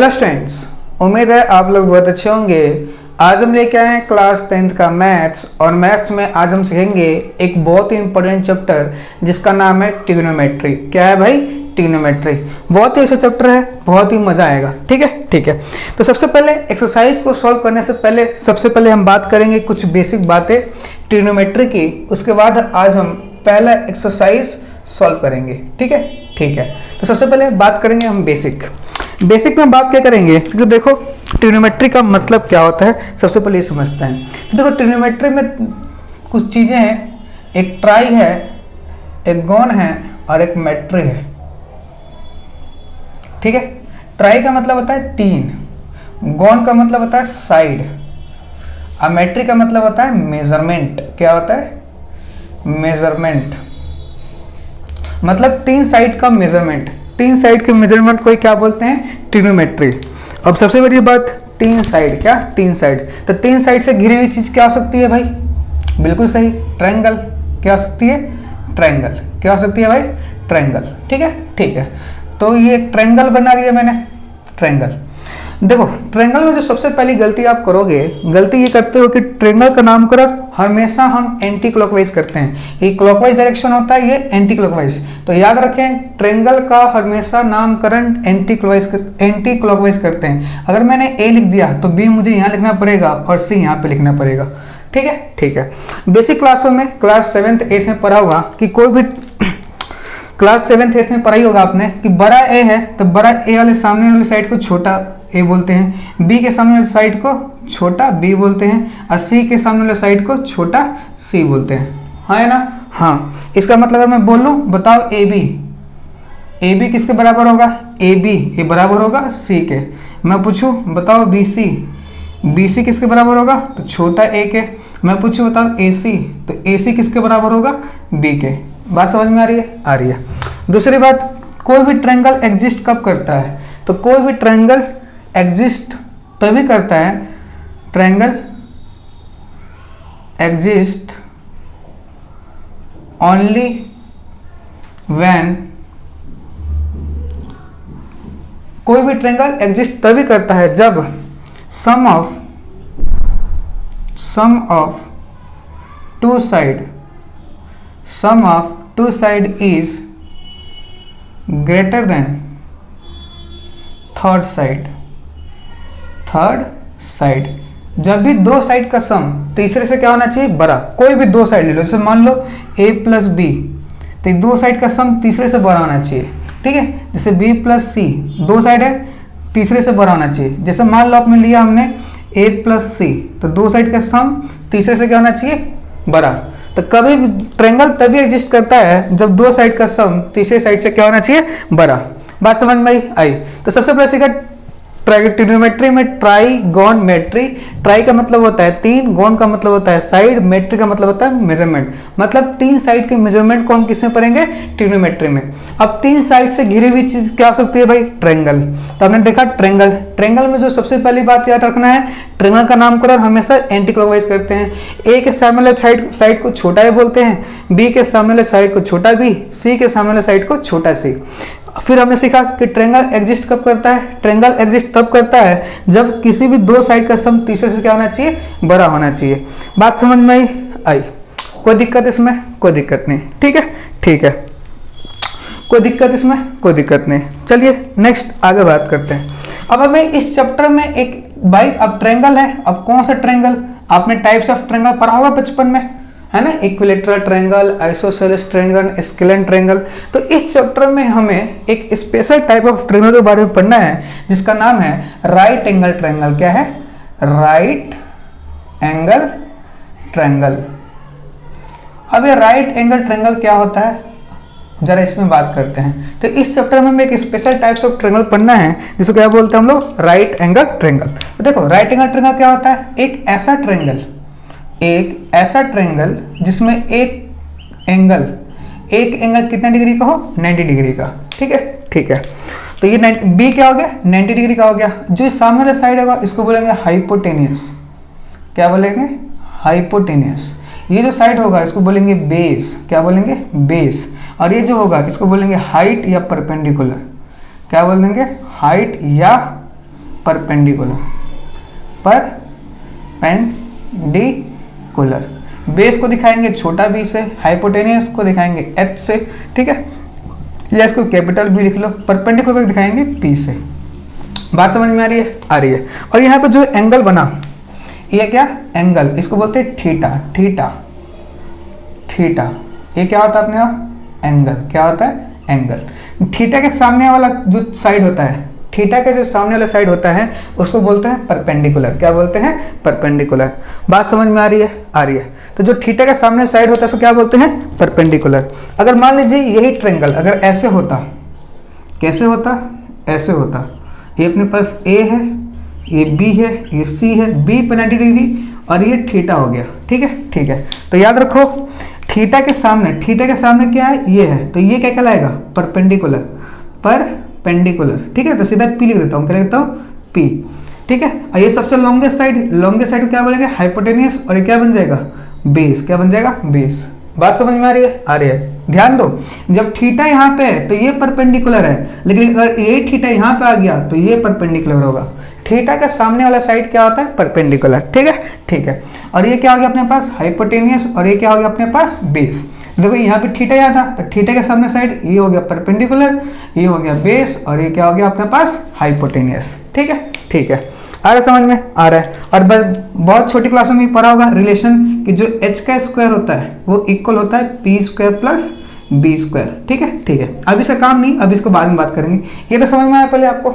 Hello students, उम्मीद है आप लोग बहुत अच्छे होंगे। आज हम लेके आए हैं क्लास 10th का मैथ्स, और मैथ्स में आज हम सीखेंगे एक बहुत ही इंपॉर्टेंट चैप्टर जिसका नाम है ट्रिग्नोमेट्री। क्या है भाई? ट्रिग्नोमेट्री। बहुत ही अच्छा चैप्टर है, बहुत ही मजा आएगा। ठीक है। तो सबसे पहले एक्सरसाइज को सॉल्व करने से पहले सबसे पहले हम बात करेंगे कुछ बेसिक बातें ट्रिग्नोमेट्री की। उसके बाद आज हम पहला एक्सरसाइज सॉल्व करेंगे। ठीक है। तो सबसे पहले बात करेंगे हम बेसिक में बात क्या करेंगे, क्योंकि देखो ट्रिग्नोमेट्री का मतलब क्या होता है सबसे पहले ये समझते हैं। देखो ट्रिग्नोमेट्री में कुछ चीजें हैं, एक ट्राई है, एक गॉन है और एक मेट्री है। ठीक है। ट्राई का मतलब होता है 3, गॉन का मतलब होता है साइड, और मेट्री का मतलब होता है मेजरमेंट। क्या होता है? मेजरमेंट मतलब 3 साइड का मेजरमेंट। 3 साइड के मेजरमेंट को क्या बोलते हैं? ट्रिग्नोमेट्री। अब सबसे बड़ी बात, 3 साइड। क्या? 3 साइड। तो 3 साइड से घिरी हुई चीज क्या हो सकती है भाई? बिल्कुल सही, ट्रायंगल। क्या हो सकती है? ट्रायंगल। क्या हो सकती है भाई? ट्रायंगल। ठीक है। तो ये ट्रायंगल बना रही है मैंने, ट्रायंगल। देखो ट्रायंगल में जो सबसे पहली गलती आप करोगे, गलती ये करते हो कि ट्रायंगल का नामकरण हमेशा हम एंटी क्लॉकवाइज करते हैं। ये क्लॉकवाइज डायरेक्शन होता है, ये एंटी क्लॉकवाइज। तो याद रखें, ट्रायंगल का हमेशा नामकरण एंटी क्लॉकवाइज करते हैं। अगर मैंने ए लिख दिया तो बी मुझे यहाँ लिखना पड़ेगा और सी यहाँ पे लिखना पड़ेगा। ठीक है। बेसिक क्लासों में क्लास 7th 8th में पढ़ा होगा कि कोई भी क्लास 7th 8th में पढ़ा ही होगा आपने कि बड़ा ए है तो बड़ा ए वाले सामने वाली साइड को छोटा ए बोलते हैं, बी के सामने वाली साइड को छोटा बी बोलते हैं, और सी के सामने वाली साइड को छोटा सी बोलते हैं। हाँ है ना? हाँ। इसका मतलब अगर मैं बोलूं, बताओ ए बी किसके बराबर होगा? ए बी ये बराबर होगा सी के। मैं पूछूं बताओ बी सी किसके बराबर होगा? तो छोटा ए के। मैं पूछूं बताओ ए सी, तो ए सी किसके बराबर होगा? बी के। बात समझ में आ रही है? आ रही है। दूसरी बात, कोई भी ट्रायंगल एग्जिस्ट कब करता है? तो कोई भी ट्रायंगल एग्जिस्ट तभी करता है, ट्रायंगल एग्जिस्ट ओनली व्हेन, कोई भी ट्रायंगल एग्जिस्ट तभी करता है जब sum of two side is greater than third side. जब भी दो साइड का सम तीसरे से क्या होना चाहिए? बड़ा। कोई भी दो साइड ले लो, जैसे मान लो a प्लस बी, तो दो साइड का सम तीसरे से बड़ा होना चाहिए। ठीक है। जैसे b प्लस सी, दो साइड है, तीसरे से बड़ा होना चाहिए। जैसे मान लो आपने लिया हमने a प्लस सी, तो दो साइड का सम तीसरे से क्या होना चाहिए? बड़ा। तो कभी ट्रायंगल तभी एग्जिस्ट करता है जब दो साइड का सम तीसरे साइड से क्या होना चाहिए? बड़ा। बात समझ में आई? तो सबसे पहले सीखा ट्रिग्नोमेट्री में ट्राई गॉन मेट्री। ट्राई का मतलब होता है 3, गॉन का मतलब होता है साइड, मेट्री का मतलब होता है मेजरमेंट। मतलब 3 साइड के मेजरमेंट को हम किसमें पढ़ेंगे? ट्रिग्नोमेट्री में। अब 3 साइड से घिरी हुई चीज क्या हो सकती है भाई? ट्रायंगल। तो हमने देखा ट्रायंगल में जो सबसे पहली बात याद रखना है, ट्रायंगल का नामकरण हमेशा एंटी क्लॉकवाइज करते हैं। ए के सामने वाले साइड को छोटा ए बोलते हैं, बी के सामने वाले साइड को छोटा बी, सी के सामने वाले साइड को छोटा सी। फिर हमने सीखा कि ट्रायंगल एग्जिस्ट कब करता है? ट्रायंगल एग्जिस्ट तब करता है जब किसी भी दो साइड का सम तीसरे से क्या होना चाहिए? बड़ा होना चाहिए। बात समझ में आई? कोई दिक्कत इसमें? कोई दिक्कत नहीं। ठीक है। कोई दिक्कत इसमें? कोई दिक्कत नहीं। चलिए नेक्स्ट आगे बात करते हैं। अब हमें इस चैप्टर में एक भाई, अब ट्रायंगल है, अब कौन सा ट्रायंगल? आपने टाइप्स ऑफ ट्रायंगल पढ़ा होगा बचपन में, है ना? Equilateral triangle, isosceles triangle, scalene triangle. तो इस चैप्टर में हमें एक स्पेशल टाइप ऑफ ट्रायंगल के बारे में पढ़ना है जिसका नाम है राइट एंगल ट्रायंगल। क्या है? Right angle triangle. अब ये राइट एंगल ट्रायंगल क्या होता है, जरा इसमें बात करते हैं। तो इस चैप्टर में हमें एक स्पेशल टाइप्स ऑफ ट्रायंगल पढ़ना है जिसको क्या बोलते हैं हम लोग? Right angle triangle. तो देखो राइट एंगल ट्रायंगल क्या होता है? एक ऐसा ट्रायंगल जिसमें एक एंगल कितने डिग्री का हो? 90 डिग्री का। ठीक है। तो ये बी क्या हो गया? 90 डिग्री का हो गया। जो सामने वाला साइड होगा इसको बोलेंगे हाइपोटेनियस। क्या बोलेंगे? हाइपोटेनियस। ये जो साइड होगा इसको बोलेंगे बेस। क्या बोलेंगे? बेस। और ये जो होगा इसको बोलेंगे हाइट या परपेंडिकुलर। क्या बोलेंगे? हाइट या परपेंडिकुलर, परपेंडिकुलर। बेस को दिखाएंगे छोटा बी से, हाइपोटेनियस को दिखाएंगे एच से, ठीक है, या इसको कैपिटल बी लिख लो, परपेंडिकुलर को दिखाएंगे पी से। बात समझ में आ रही है? आ रही है। और यहाँ पे जो एंगल बना, ये क्या एंगल, इसको बोलते हैं थीटा, थीटा, थीटा। ये क्या होता है अपने यहाँ? एंगल। क्या होता है? एंगल। थीटा के सामने वाला जो साइड होता है, थीटा के जो सामने वाला साइड होता है उसको बोलते हैं परपेंडिकुलर। क्या बोलते हैं? परपेंडिकुलर। बात समझ में आ रही है? आ रही है। तो जो थीटा के सामने साइड होता है उसको क्या बोलते हैं? परपेंडिकुलर। अगर मान लीजिए यही ट्रायंगल अगर ऐसे होता, कैसे होता? ऐसे होता। ये अपने पास ए है, ये बी है, ये सी है, बी पर 90 डिग्री और ये थीटा हो गया, ठीक है, ठीक है। तो याद रखो थीटा के सामने क्या है? ये है, तो ये क्या कहलाएगा? परपेंडिकुलर, परपेंडिकुलर, ठीक है। तो सीधा पी लिख देता हूँ, क्या लिखता हूँ? पी, ठीक है। और ये सबसे लॉन्गेस्ट साइड को क्या बोलेंगे? हाइपोटेनियस। और ये क्या बन जाएगा? बेस। क्या बन जाएगा? बेस। बात समझ में आ रही है? आ रही है। ध्यान दो, जब थीटा यहाँ पे है तो ये परपेंडिकुलर है, लेकिन अगर ये थीटा यहाँ पे आ गया तो ये परपेंडिकुलर होगा। थीटा का सामने वाला साइड क्या होता है? परपेंडिकुलर, ठीक है, ठीक है। और ये क्या हो गया अपने पास? हाइपोटेनियस। और ये क्या हो गया अपने पास? बेस। देखो यहाँ पे थीटा यहाँ था, तो थीटा के सामने साइड ये हो गया परपेंडिकुलर, ये हो गया बेस, और ये क्या हो गया अपने पास? हाइपोटेनियस, ठीक है, ठीक है। आ रहा समझ में? आ रहा है। और बहुत छोटी क्लासों में पढ़ा होगा रिलेशन कि जो h का स्क्वायर होता है वो इक्वल होता है P square plus B square, ठीक है, ठीक है। अब इसका काम नहीं, अब इसको बाद में बात करेंगे। ये तो समझ में आया पहले आपको?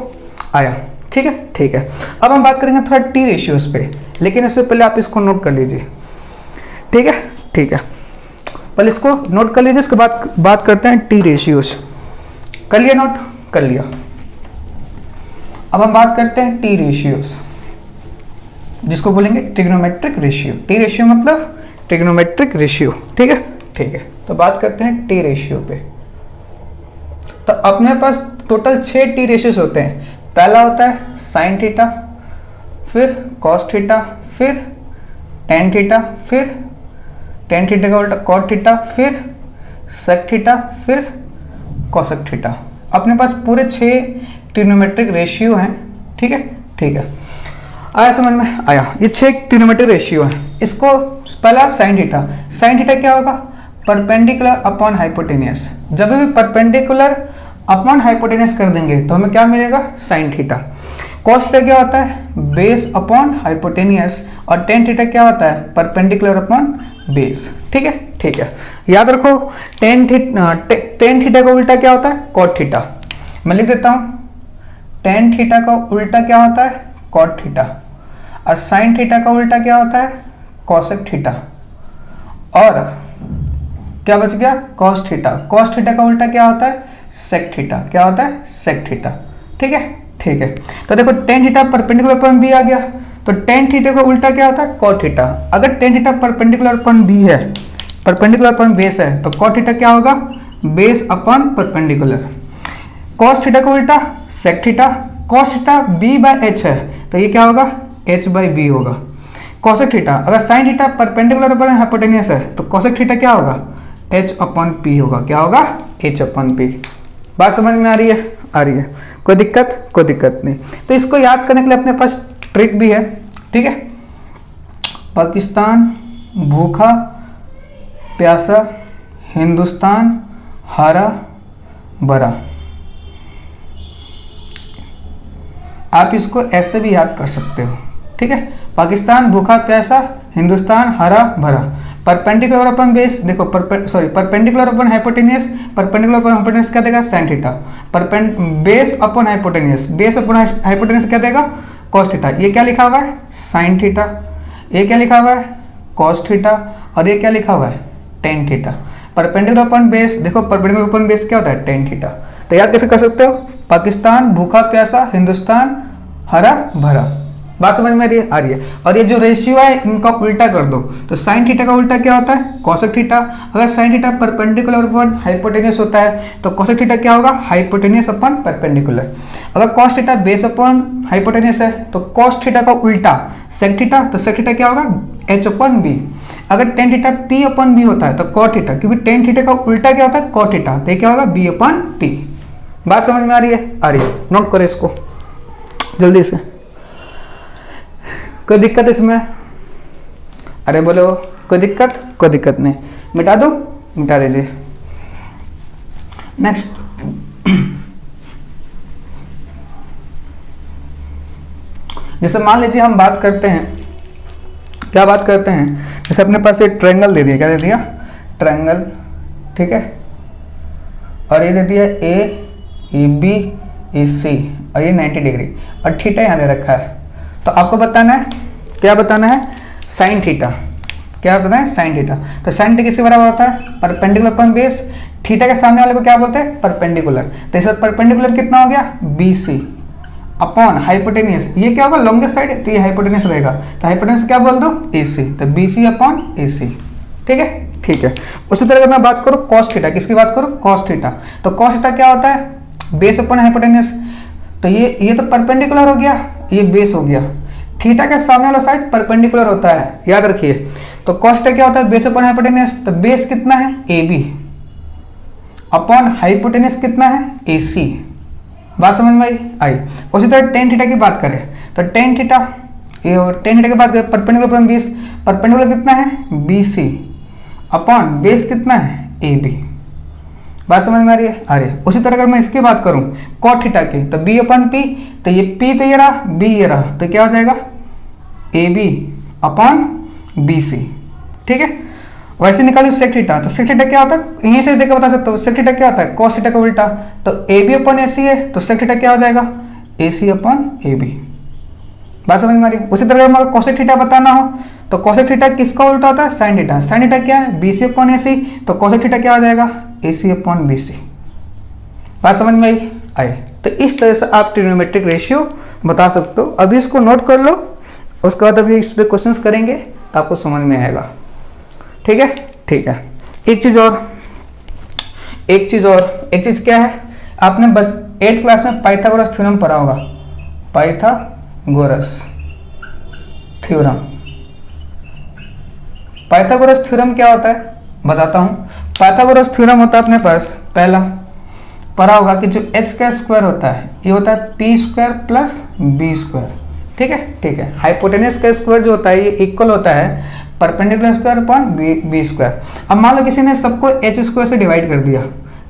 आया, ठीक है, ठीक है। अब हम बात करेंगे थोड़ा टी रेशियोज पे, लेकिन इससे पहले आप इसको नोट कर लीजिए, ठीक है, ठीक है। पहले इसको नोट कर लीजिए, इसके बाद बात करते हैं टी रेशियोज। कर लिया नोट? कर लिया। अब हम बात करते हैं टी रेशियोज, जिसको बोलेंगे ट्रिग्नोमेट्रिक रेशियो। टी रेशियो मतलब ट्रिग्नोमेट्रिक रेशियो, ठीक है, ठीक है। तो बात करते हैं टी रेशियो पे। तो अपने पास टोटल 6 टी रेशियोज होते हैं। पहला होता है साइन थीटा, फिर कॉस थीटा, फिर टेन थीटा, फिर टेन थीटा का उल्टा कॉट थीटा, फिर सेक थीटा, फिर कोसेक थीटा। अपने पास पूरे 6 ट्रिग्नोमेट्रिक रेशियो हैं, ठीक है, ठीक है। आया समझ में? आया। ये 6 ट्रिग्नोमेट्रिक रेशियो है। इसको पहला साइन थीटा। साइन थीटा क्या होगा? Perpendicular upon hypotenuse. जब भी परपेंडिकुलर अपॉन हाइपोटेनियस कर देंगे तो हमें क्या मिलेगा? Sine theta. कॉस थीटा क्या होता है? Base upon hypotenuse. और टेन थीटा क्या होता है? परपेंडिकुलर अपॉन बेस, ठीक है, ठीक है। याद रखो टेन थीटा का उल्टा क्या होता है? Cot theta. मैं लिख देता हूं, टेन थीटा का उल्टा क्या होता है? Cot theta. और साइन थीटा का उल्टा क्या होता है? Cosec theta. और क्या बच गया? Cos theta. कॉस थीटा का उल्टा क्या होता है? Sec theta. क्या होता है? सेक थीटा, ठीक है, ठीक है। तो देखो tan theta perpendicular upon B आ गया, तो टेन थीटा का उल्टा क्या होता है? Cot theta. अगर tan theta perpendicular upon B है, परपेंडिकुलर अपॉन बेस है, तो कॉट थीटा क्या होगा? Base upon perpendicular. Cos theta का उल्टा sec theta. Cos theta B by H है, तो ये क्या होगा? एच बाय बी होगा। कॉसेक थीटा, अगर sine theta perpendicular upon hypotenuse है, तो कॉसेक थीटा क्या होगा? एच अपॉन पी होगा। क्या होगा? H upon P. बात समझ में आ रही है? आ रही है। कोई दिक्कत? कोई दिक्कत नहीं। तो इसको याद करने के लिए अपने पास ट्रिक भी है, ठीक है। पाकिस्तान भूखा प्यासा, हिंदुस्तान हरा भरा। आप इसको ऐसे भी याद कर सकते हो, ठीक है। पाकिस्तान भूखा प्यासा, हिंदुस्तान हरा भरा। परपेंडिकुलर अपॉन बेस, देखो perpendicular upon hypotenuse. Perpendicular upon hypotenuse क्या देगा? Sine theta. Base upon hypotenuse, base upon hypotenuse क्या देगा? Cos theta. ये क्या लिखा हुआ है? Sine theta. ये क्या लिखा हुआ है? Cos theta. और ये क्या लिखा हुआ है? Ten theta. Perpendicular upon base, देखो परपेंडिकुलर अपॉन बेस क्या होता है? Tan theta. तो याद कैसे कर सकते हो? पाकिस्तान भूखा प्यासा, हिंदुस्तान हरा भरा। बात समझ में आ रही है? और ये जो रेशियो है इनका उल्टा कर दो, तो साइन थीटा का उल्टा क्या होता है? Cosec theta. अगर sine theta perpendicular upon hypotenuse होता है, तो कॉसेक थीटा क्या होगा? Hypotenuse upon perpendicular. अगर cos theta base upon hypotenuse है, तो कॉस थीटा का उल्टा सेक थीटा, तो सेक थीटा क्या होगा? H upon B. अगर tan theta P upon B होता है, तो कॉट थीटा, क्योंकि टेन थीटा का उल्टा क्या होता है? कॉट थीटा, तो ये क्या होगा? B upon T. बात समझ में आ रही है? आ रही है। नोट करो इसको जल्दी से। कोई दिक्कत इसमें? अरे बोलो, कोई दिक्कत? कोई दिक्कत नहीं, मिटा दो, मिटा दीजिए। नेक्स्ट, जैसे मान लीजिए हम बात करते हैं, क्या बात करते हैं, जैसे अपने पास एक ट्रायंगल दे दिया, क्या दे दिया? ट्रायंगल, ठीक है, और ये दे दिया ए बी ए सी, और ये 90 डिग्री, और थीटा यहाँ दे रखा है। तो आपको बताना है, क्या बताना है? Sine theta. क्या बताना है? Sine theta. तो साइन थीटा किसके बराबर होता है? Perpendicular upon base. थीटा के सामने वाले को क्या बोलते हैं? परपेंडिकुलर। तो इस परपेंडिकुलर कितना हो गया? बी सी अपॉन हाइपोटेनियस, ये क्या होगा? लॉन्गेस्ट साइड, तो ये हाइपोटेनियस रहेगा, तो हाइपोटेनियस क्या बोल दो? ए सी, तो बी सी अपॉन ए सी, ठीक है, ठीक है। उसी तरह अगर मैं बात करूँ कॉस थीटा, किसकी बात करूँ? Cos theta. तो कॉस थीटा क्या होता है? Base upon hypotenuse. तो ये तो परपेंडिकुलर हो गया, ये बेस हो गया। थीटा के सामने वाला साइड परपेंडिकुलर होता है, याद रखिए। तो कॉस थीटा क्या होता है? Base upon hypotenuse. तो बेस कितना है? ए बी अपॉन हाइपोटेनियस कितना है? ए सी। बात समझ में आई? उसी तरह टेन थीटा की बात करें तो टेन थीटा, ये और टेन थीटा की बात करें, परपेंडिकुलर अपॉन बेस, परपेंडिकुलर कितना है? बी सी अपॉन बेस कितना है? A B. बात समझ में आ रही है? आ रही है। उसी तरह अगर मैं इसकी बात करूं कॉट थीटा की, तो बी अपन पी, तो ये पी तो ये रहा, बी ये रहा, तो क्या हो जाएगा? A B upon B C, ठीक है। वैसे निकालिए सेक थीटा, तो सेक थीटा क्या होता है? यहीं से देख बता सकते हो। सेक थीटा क्या होता है? कॉस थीटा का उल्टा। तो ए बी अपॉन ए सी है, तो सेक थीटा क्या हो जाएगा? ए सी अपॉन ए बी। बात समझ में आ रही है? उसी तरह अगर हमारा कोसेक थीटा बताना हो तो कोसेक थीटा किसका उल्टा होता है? Sine theta. साइन थीटा क्या है? बी सी अपॉन ए सी, तो कोसेक थीटा क्या हो जाएगा? ए सी अपॉन बी सी। बात समझ में आई? तो इस तरह से आप ट्रिग्नोमेट्रिक रेशियो बता सकते हो। अभी इसको नोट कर लो, उसके बाद अभी इस पर क्वेश्चन करेंगे तो आपको समझ में आएगा, ठीक है, ठीक है। एक चीज क्या है, आपने बस 8th क्लास में पाइथागोरस थ्योरम पढ़ा होगा। पाइथागोरस थ्योरम क्या होता है बताता हूं। पाइथागोरस थ्योरम होता है अपने पास, पहला पढ़ा होगा कि जो h का स्क्वायर होता है ये होता है p square plus b square, ठीक है, ठीक है। हाइपोटेनस का स्क्वायर जो होता है ये इक्वल होता है perpendicular square upon B square. अब मान लो किसी ने सबको h स्क्वायर से डिवाइड कर दिया,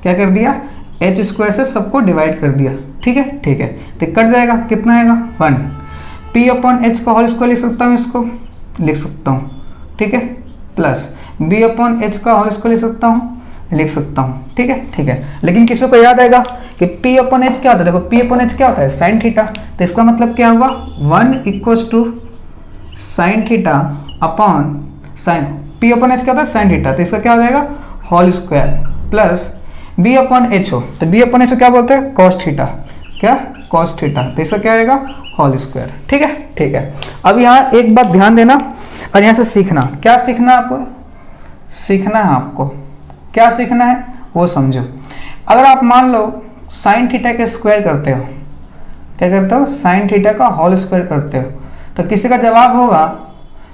क्या कर दिया? h स्क्वायर से सबको डिवाइड कर दिया, ठीक है, ठीक है। तो कट जाएगा, कितना आएगा? 1। p अपॉन h का होल स्क्वायर लिख सकता हूँ, इसको लिख सकता हूँ, ठीक है, प्लस b अपॉन h का होल स्क्वायर लिख सकता हूँ, ठीक है, ठीक है। लेकिन किसी को याद आएगा कि p अपॉन h क्या होता है? देखो p अपॉन h क्या होता है? Sine theta. तो इसका मतलब क्या हुआ? 1 equals to sine theta upon sine, p upon h क्या होता है? Sine theta. तो इसका क्या हो जाएगा? Whole square plus b upon h हो, तो b अपॉन h क्या बोलते हैं? Cos theta. क्या? Cos theta. तो इसका क्या आएगा? होल स्क्वायर, ठीक है, ठीक है। अब यहाँ एक बात ध्यान देना और यहाँ से सीखना। क्या सीखना है आपको? सीखना है आपको, क्या सीखना है वो समझो। अगर आप मान लो साइन थीटा के स्क्वायर करते हो, क्या करते हो? साइन थीटा का होल स्क्वायर करते हो, तो किसी का जवाब होगा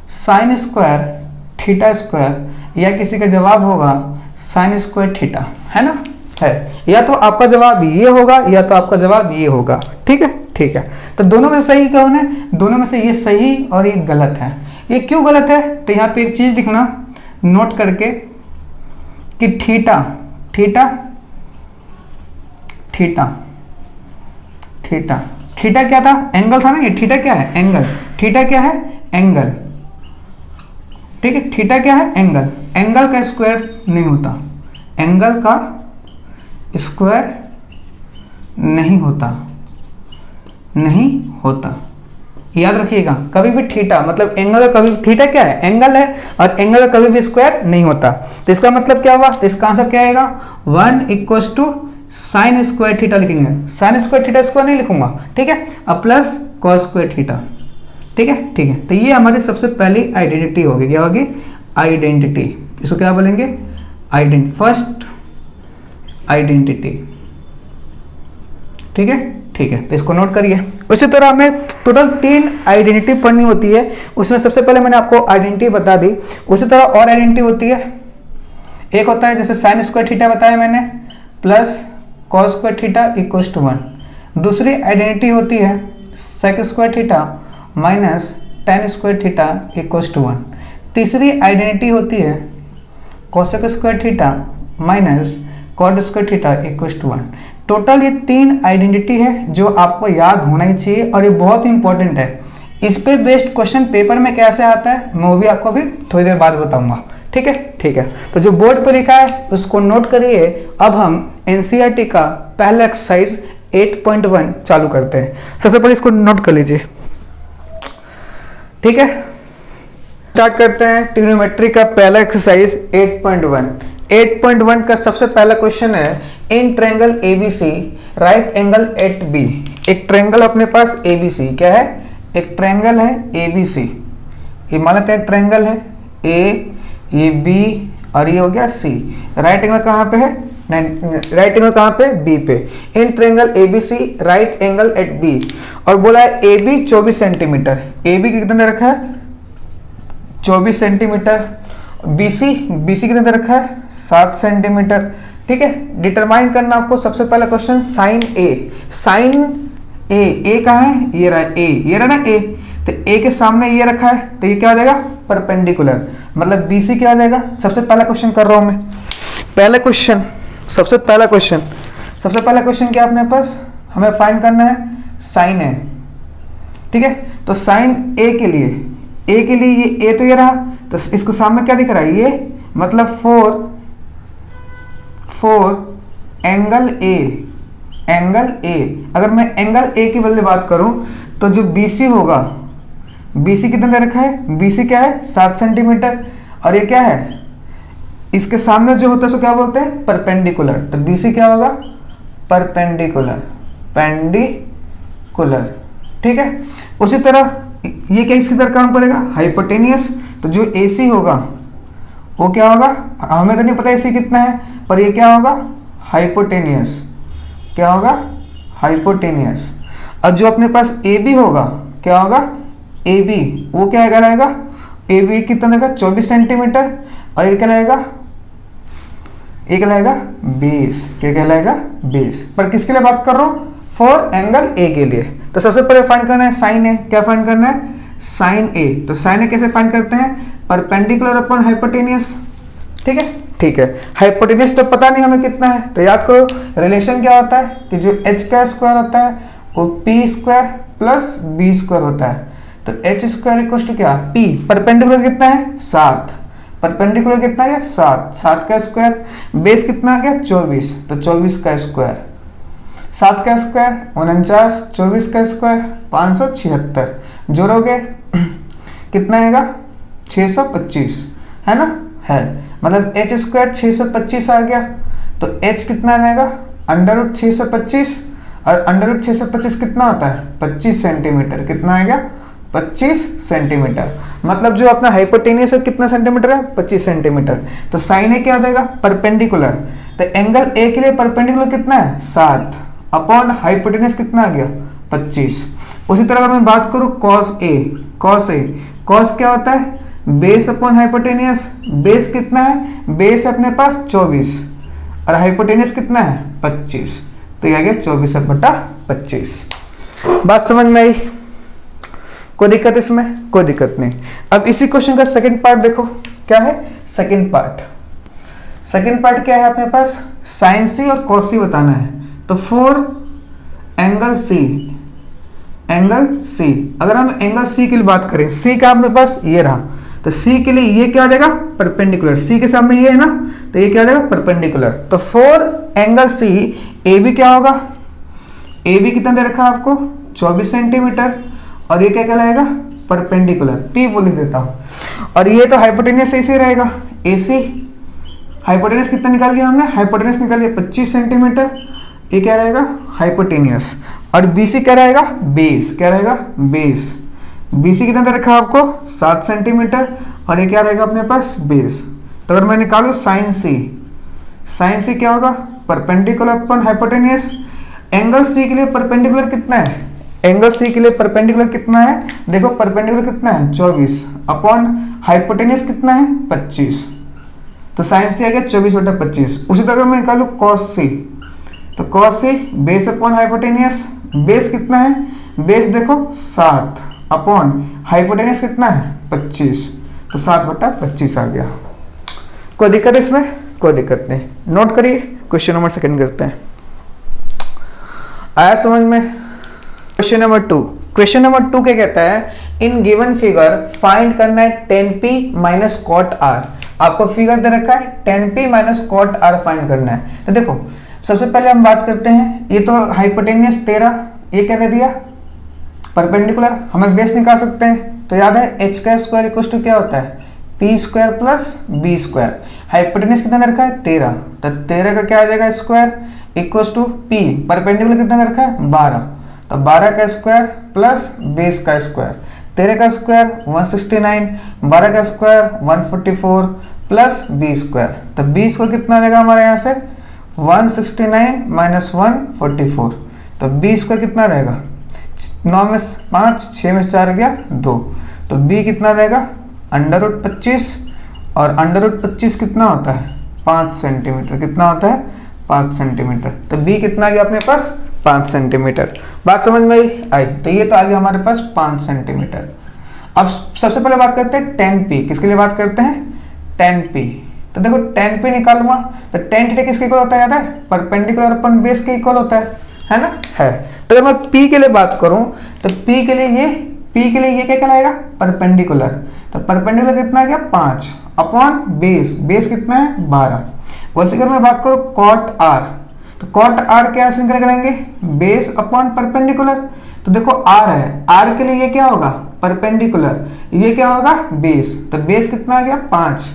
साइन स्क्वायर थीटा स्क्वायर, या किसी का जवाब होगा साइन स्क्वायर थीटा, है ना? है, या तो आपका जवाब ये होगा या तो आपका जवाब ये होगा, ठीक है, ठीक है। तो दोनों में सही कौन है? दोनों में से ये सही और ये गलत है। ये क्यों गलत है? तो यहाँ पे एक चीज लिखना नोट करके कि theta theta theta theta theta क्या था? एंगल था ना। ये थीटा क्या है? एंगल। थीटा क्या है? एंगल, ठीक है। थीटा क्या है? एंगल। एंगल का स्क्वायर नहीं होता, एंगल का स्क्वायर नहीं होता, नहीं होता, याद रखिएगा। कभी भी थीटा मतलब एंगल का, कभी थीटा क्या है? एंगल है, और एंगल का कभी भी स्क्वायर नहीं होता। तो इसका मतलब क्या हुआ? तो इसका आंसर क्या आएगा? 1 equals to sine square theta लिखेंगे। साइन स्क्वायर थीटा स्क्वायर नहीं लिखूंगा, ठीक है, अब प्लस कॉस स्क्वायर थीटा, ठीक है, ठीक है। तो ये हमारी सबसे पहली आइडेंटिटी होगी। क्या होगी? आइडेंटिटी। इसको क्या बोलेंगे? फर्स्ट आइडेंटिटी, ठीक है, ठीक है। तो इसको नोट करिए। उसी तरह हमें टोटल 3 आइडेंटिटी पढ़नी होती है। उसमें सबसे पहले मैंने आपको आइडेंटिटी बता दी। उसी तरह और आइडेंटिटी होती है। एक होता है जैसे साइन स्क्वायर थीटा बताया मैंने, plus cos square theta equals to 1। दूसरी आइडेंटिटी होती है sec square theta minus tan square theta equals to 1। तीसरी आइडेंटिटी होती है cosec square theta minus cot square theta equals to 1। Total ये 3 आइडेंटिटी है जो आपको याद होना ही चाहिए और ये बहुत ही इंपॉर्टेंट है। इस पे बेस्ड क्वेश्चन पेपर में कैसे आता है मैं वो भी आपको भी थोड़ी देर बाद बताऊंगा। ठीक है, ठीक है। तो जो बोर्ड पर लिखा है उसको नोट करिए। अब हम एनसीईआरटी का पहला एक्सरसाइज 8.1 चालू करते हैं। सबसे पहले इसको नोट कर लीजिए। ठीक है, स्टार्ट करते हैं ट्रिग्नोमेट्री का पहला एक्सरसाइज 8.1। 8.1 का सबसे पहला क्वेश्चन है in triangle ABC right angle at B. एक ट्रायंगल अपने पास एबीसी क्या है, एक ट्रायंगल है एबीसी। ये मान लेते हैं ट्रायंगल है ए, ये बी और ये हो गया सी। राइट एंगल कहाँ पे है, राइट एंगल कहाँ पे, बी पे। In triangle ABC right angle at B. और बोला है A B 24 centimetre. A B कितना दे रखा है 24 सेंटीमीटर। बीसी कितना दे रखा है 7 सेंटीमीटर। ठीक है, डिटरमाइन करना आपको सबसे पहला क्वेश्चन साइन ए। साइन ए कहाँ है, ये रहा ए, ये रहा ना ए। तो ए के सामने ये रखा है तो ये क्या हो जाएगा परपेंडिकुलर, मतलब बीसी क्या हो जाएगा। सबसे पहला क्वेश्चन कर रहा हूं मैं। पहला क्वेश्चन, सबसे पहला क्वेश्चन क्या अपने पास हमें फाइंड करना है साइन ए। ठीक है, तो साइन ए के लिए ये ए तो ये रहा, तो इसके सामने क्या दिख रहा है ये, मतलब 4 एंगल ए। अगर मैं एंगल ए की बदले बात करूं तो जो बीसी होगा, बीसी कितना दे रखा है, बीसी क्या है 7 सेंटीमीटर। और ये क्या है, इसके सामने जो होता है उसको क्या बोलते हैं परपेंडिकुलर। तो बीसी क्या होगा परपेंडिकुलर। ठीक है, उसी तरह ये क्या इसकी तरह काम करेगा हाइपोटेनियस। तो जो AC होगा वो क्या होगा, हमें तो नहीं पता AC कितना है, पर ये क्या होगा हाइपोटेनियस। क्या होगा हाइपोटेनियस। और जो अपने पास AB होगा क्या होगा AB, वो क्या कहलाएगा AB कितना देगा 24 सेंटीमीटर। और ये कहलाएगा बेस। क्या कहलाएगा बेस। पर किसके लिए बात कर रहा हूँ, फॉर एंगल ए के लिए। तो सबसे पहले फाइंड करना है साइन ए। क्या फाइंड करना है साइन ए। तो साइन ए कैसे फाइंड करते हैं, परपेंडिकुलर अपॉन हाइपोटेनियस। ठीक है, ठीक है। हाइपोटेनियस तो पता नहीं हमें कितना है, तो याद करो रिलेशन क्या होता है कि जो h का स्क्वायर होता है वो p square plus b square होता है। तो h स्क्वायर इक्वल टू क्या p, परपेंडिकुलर कितना है 7, परपेंडिकुलर कितना है 7 का स्क्वायर, बेस कितना आ गया 24, तो 24 का स्क्वायर, 7 का स्क्वायर 49, 24 का स्क्वायर 576, जोड़ोगे कितना आएगा 625, है ना, है, मतलब h स्क्वायर 625 आ गया। तो h कितना आ जाएगा अंडर 625, और अंडर 625 कितना होता है 25 सेंटीमीटर। कितना आएगा 25 सेंटीमीटर। मतलब जो अपना हाइपोटेनियस है कितना सेंटीमीटर है 25 सेंटीमीटर। तो साइन ए क्या हो जाएगा परपेंडिकुलर। तो एंगल ए के लिए परपेंडिकुलर कितना है 7 अपॉन हाइपोटेनियस कितना आ गया 25। उसी तरह अगर मैं बात करूं कॉस कॉस क्या होता है बेस अपॉन हाइपोटेनियस। बेस कितना है, बेस अपने पास 24 और हाइपोटेनियस कितना है 25, तो ये आ गया 24/25। बात समझ में आई, कोई दिक्कत इसमें, कोई दिक्कत नहीं। अब इसी क्वेश्चन का सेकंड पार्ट देखो क्या है। सेकंड पार्ट क्या है अपने पास, साइन सी और कॉस सी बताना है। तो फॉर एंगल सी, अगर हम एंगल सी के लिए बात करें, सी का अपने पास ये रहा, तो सी के लिए ये क्या आ जाएगा परपेंडिकुलर। सी के सामने ये है ना, तो ये क्या आ जाएगा परपेंडिकुलर। तो for angle C A B क्या होगा, ए बी कितना दे रखा है आपको 24 सेंटीमीटर, और ये क्या कहलाएगा परपेंडिकुलर, पी बोल देता हूं। और ये तो हाइपोटेनियस ऐसे रहेगा, AC हाइपोटेनियस कितना निकाल लिया हमने, हाइपोटेनियस निकाल लिया 25 सेंटीमीटर, ये क्या रहेगा हाइपोटेनियस। और BC क्या रहेगा बेस, क्या रहेगा बेस। BC कितना दे रखा है आपको 7 सेंटीमीटर, और ये क्या रहेगा अपने पास बेस। तो अगर मैं निकालू साइन सी क्या होगा perpendicular upon hypotenuse. Angle C के लिए परपेंडिकुलर कितना है, एंगल सी के लिए परपेंडिकुलर कितना है, देखो परपेंडिकुलर कितना है 24 अपॉन हाइपोटेनियस कितना है 25, तो साइन सी आ गया 24/25। उसी तरह मैं निकालू कॉस सी, तो कॉस सी बेस अपॉन हाइपोटेनियस, बेस कितना है, बेस देखो 7 अपॉन हाइपोटेनस कितना है 25, तो 7/25 आ गया। कोई दिक्कत है इसमें? कोई दिक्कत नहीं। नोट करिए, क्वेश्चन नंबर सेकंड करते हैं। आया समझ में? Question number 2। क्वेश्चन नंबर 2 क्या कहता है, इन गिवन फिगर फाइंड करना है tan p minus cot r। आपको फिगर दे रखा है tan p minus cot r find करना है। तो देखो सबसे पहले हम बात करते हैं, ये तो हाइपोटेनियस 13, ये क्या दे दिया परपेंडिकुलर, हमें बेस निकाल सकते हैं। तो याद है h का स्क्वायर इक्वल टू क्या होता है p square plus b square. Hypotenuse कितना दे रखा है 13, तो 13 का क्या आ जाएगा square equal to p, perpendicular कितना दे रखा है 12, तो 12 का स्क्वायर प्लस बेस का स्क्वायर, 13 का स्क्वायर 169, 12 का स्क्वायर 144 प्लस बी स्क्वायर। तो बी स्क्वायर कितना आ जाएगा हमारे यहाँ से 169 माइनस 144, तो बी स्क्वायर कितना रहेगा 9 में 5, 6 में 4 गया 2, तो बी कितना रहेगा √25, और √25 कितना होता है 5 सेंटीमीटर, कितना होता है 5 सेंटीमीटर। तो बी कितना आ गया अपने पास 5 सेंटीमीटर। बात समझ में आई? तो ये तो आ गया हमारे पास 5 सेंटीमीटर। अब सबसे पहले बात करते हैं tan p, किसके लिए बात करते हैं tan p। तो देखो tan p निकालूंगा तो tan थीटा किसके इक्वल होता है याद है परपेंडिकुलर अपन बेस के इक्वल होता है ना, है। तो अगर मैं p के लिए बात करूं तो p के लिए ये क्या कहलाएगा परपेंडिकुलर, तो परपेंडिकुलर कितना आ गया 5 अपॉन बेस कितना है 12। वैसे अगर मैं बात करूं cot r, तो cot r क्या सिंपल करेंगे बेस अपॉन परपेंडिकुलर। तो देखो r है, r के लिए ये क्या होगा परपेंडिकुलर, ये क्या होगा बेस, तो बेस कितना आ गया 5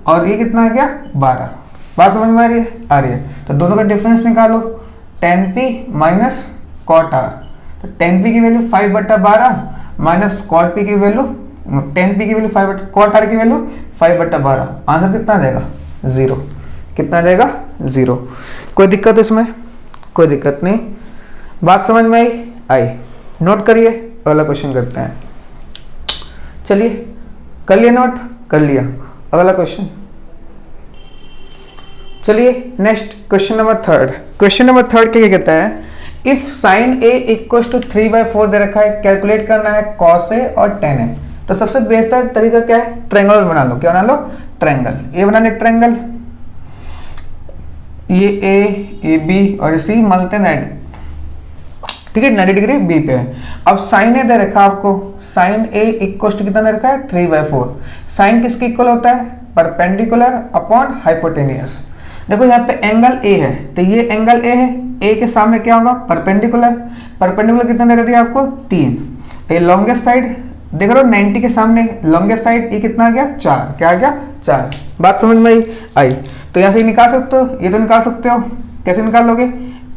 और ये कितना आ गया 12। बात समझ में आ रही है? तो दोनों का डिफरेंस निकालो, tan p minus cot r, तो tan p की वैल्यू 5/12 माइनस cot p की वैल्यू tan p की वैल्यू 5, cot r की वैल्यू 5/12, आंसर कितना देगा 0, कितना देगा 0। कोई दिक्कत इसमें? कोई दिक्कत नहीं। बात समझ में आई? नोट करिए, अगला क्वेश्चन करते हैं। चलिए कर लिया नोट, कर लिया। अगला क्वेश्चन, चलिए next question number 3। Question number 3 क्या कहता है, if sine a equal to 3/4 दे रखा है, कैलकुलेट करना है cos a और tan a। तो सबसे बेहतर तरीका क्या है, ट्रायंगल बना लो। क्या बना लो? ट्रायंगल। ये बनाने ट्रायंगल, ये ए बी और सी मलते 90, ठीक है 90 डिग्री बी पे है। अब साइन ए दे रखा है आपको, साइन ए इक्वल टू कितना दे रखा है 3/4। साइन किसके इक्वल होता है परपेंडिकुलर अपॉन हाइपोटेनियस। देखो यहाँ पे एंगल ए है, तो ये एंगल ए है, ए के सामने क्या होगा परपेंडिकुलर, परपेंडिकुलर कितना दे दिया आपको 3। ये लॉन्गेस्ट साइड देख रहे हो 90 के सामने लॉन्गेस्ट साइड, ये कितना आ गया 4, क्या आ गया 4। बात समझ में आई? तो यहाँ से निकाल सकते हो, ये तो निकाल सकते हो, कैसे निकाल लोगे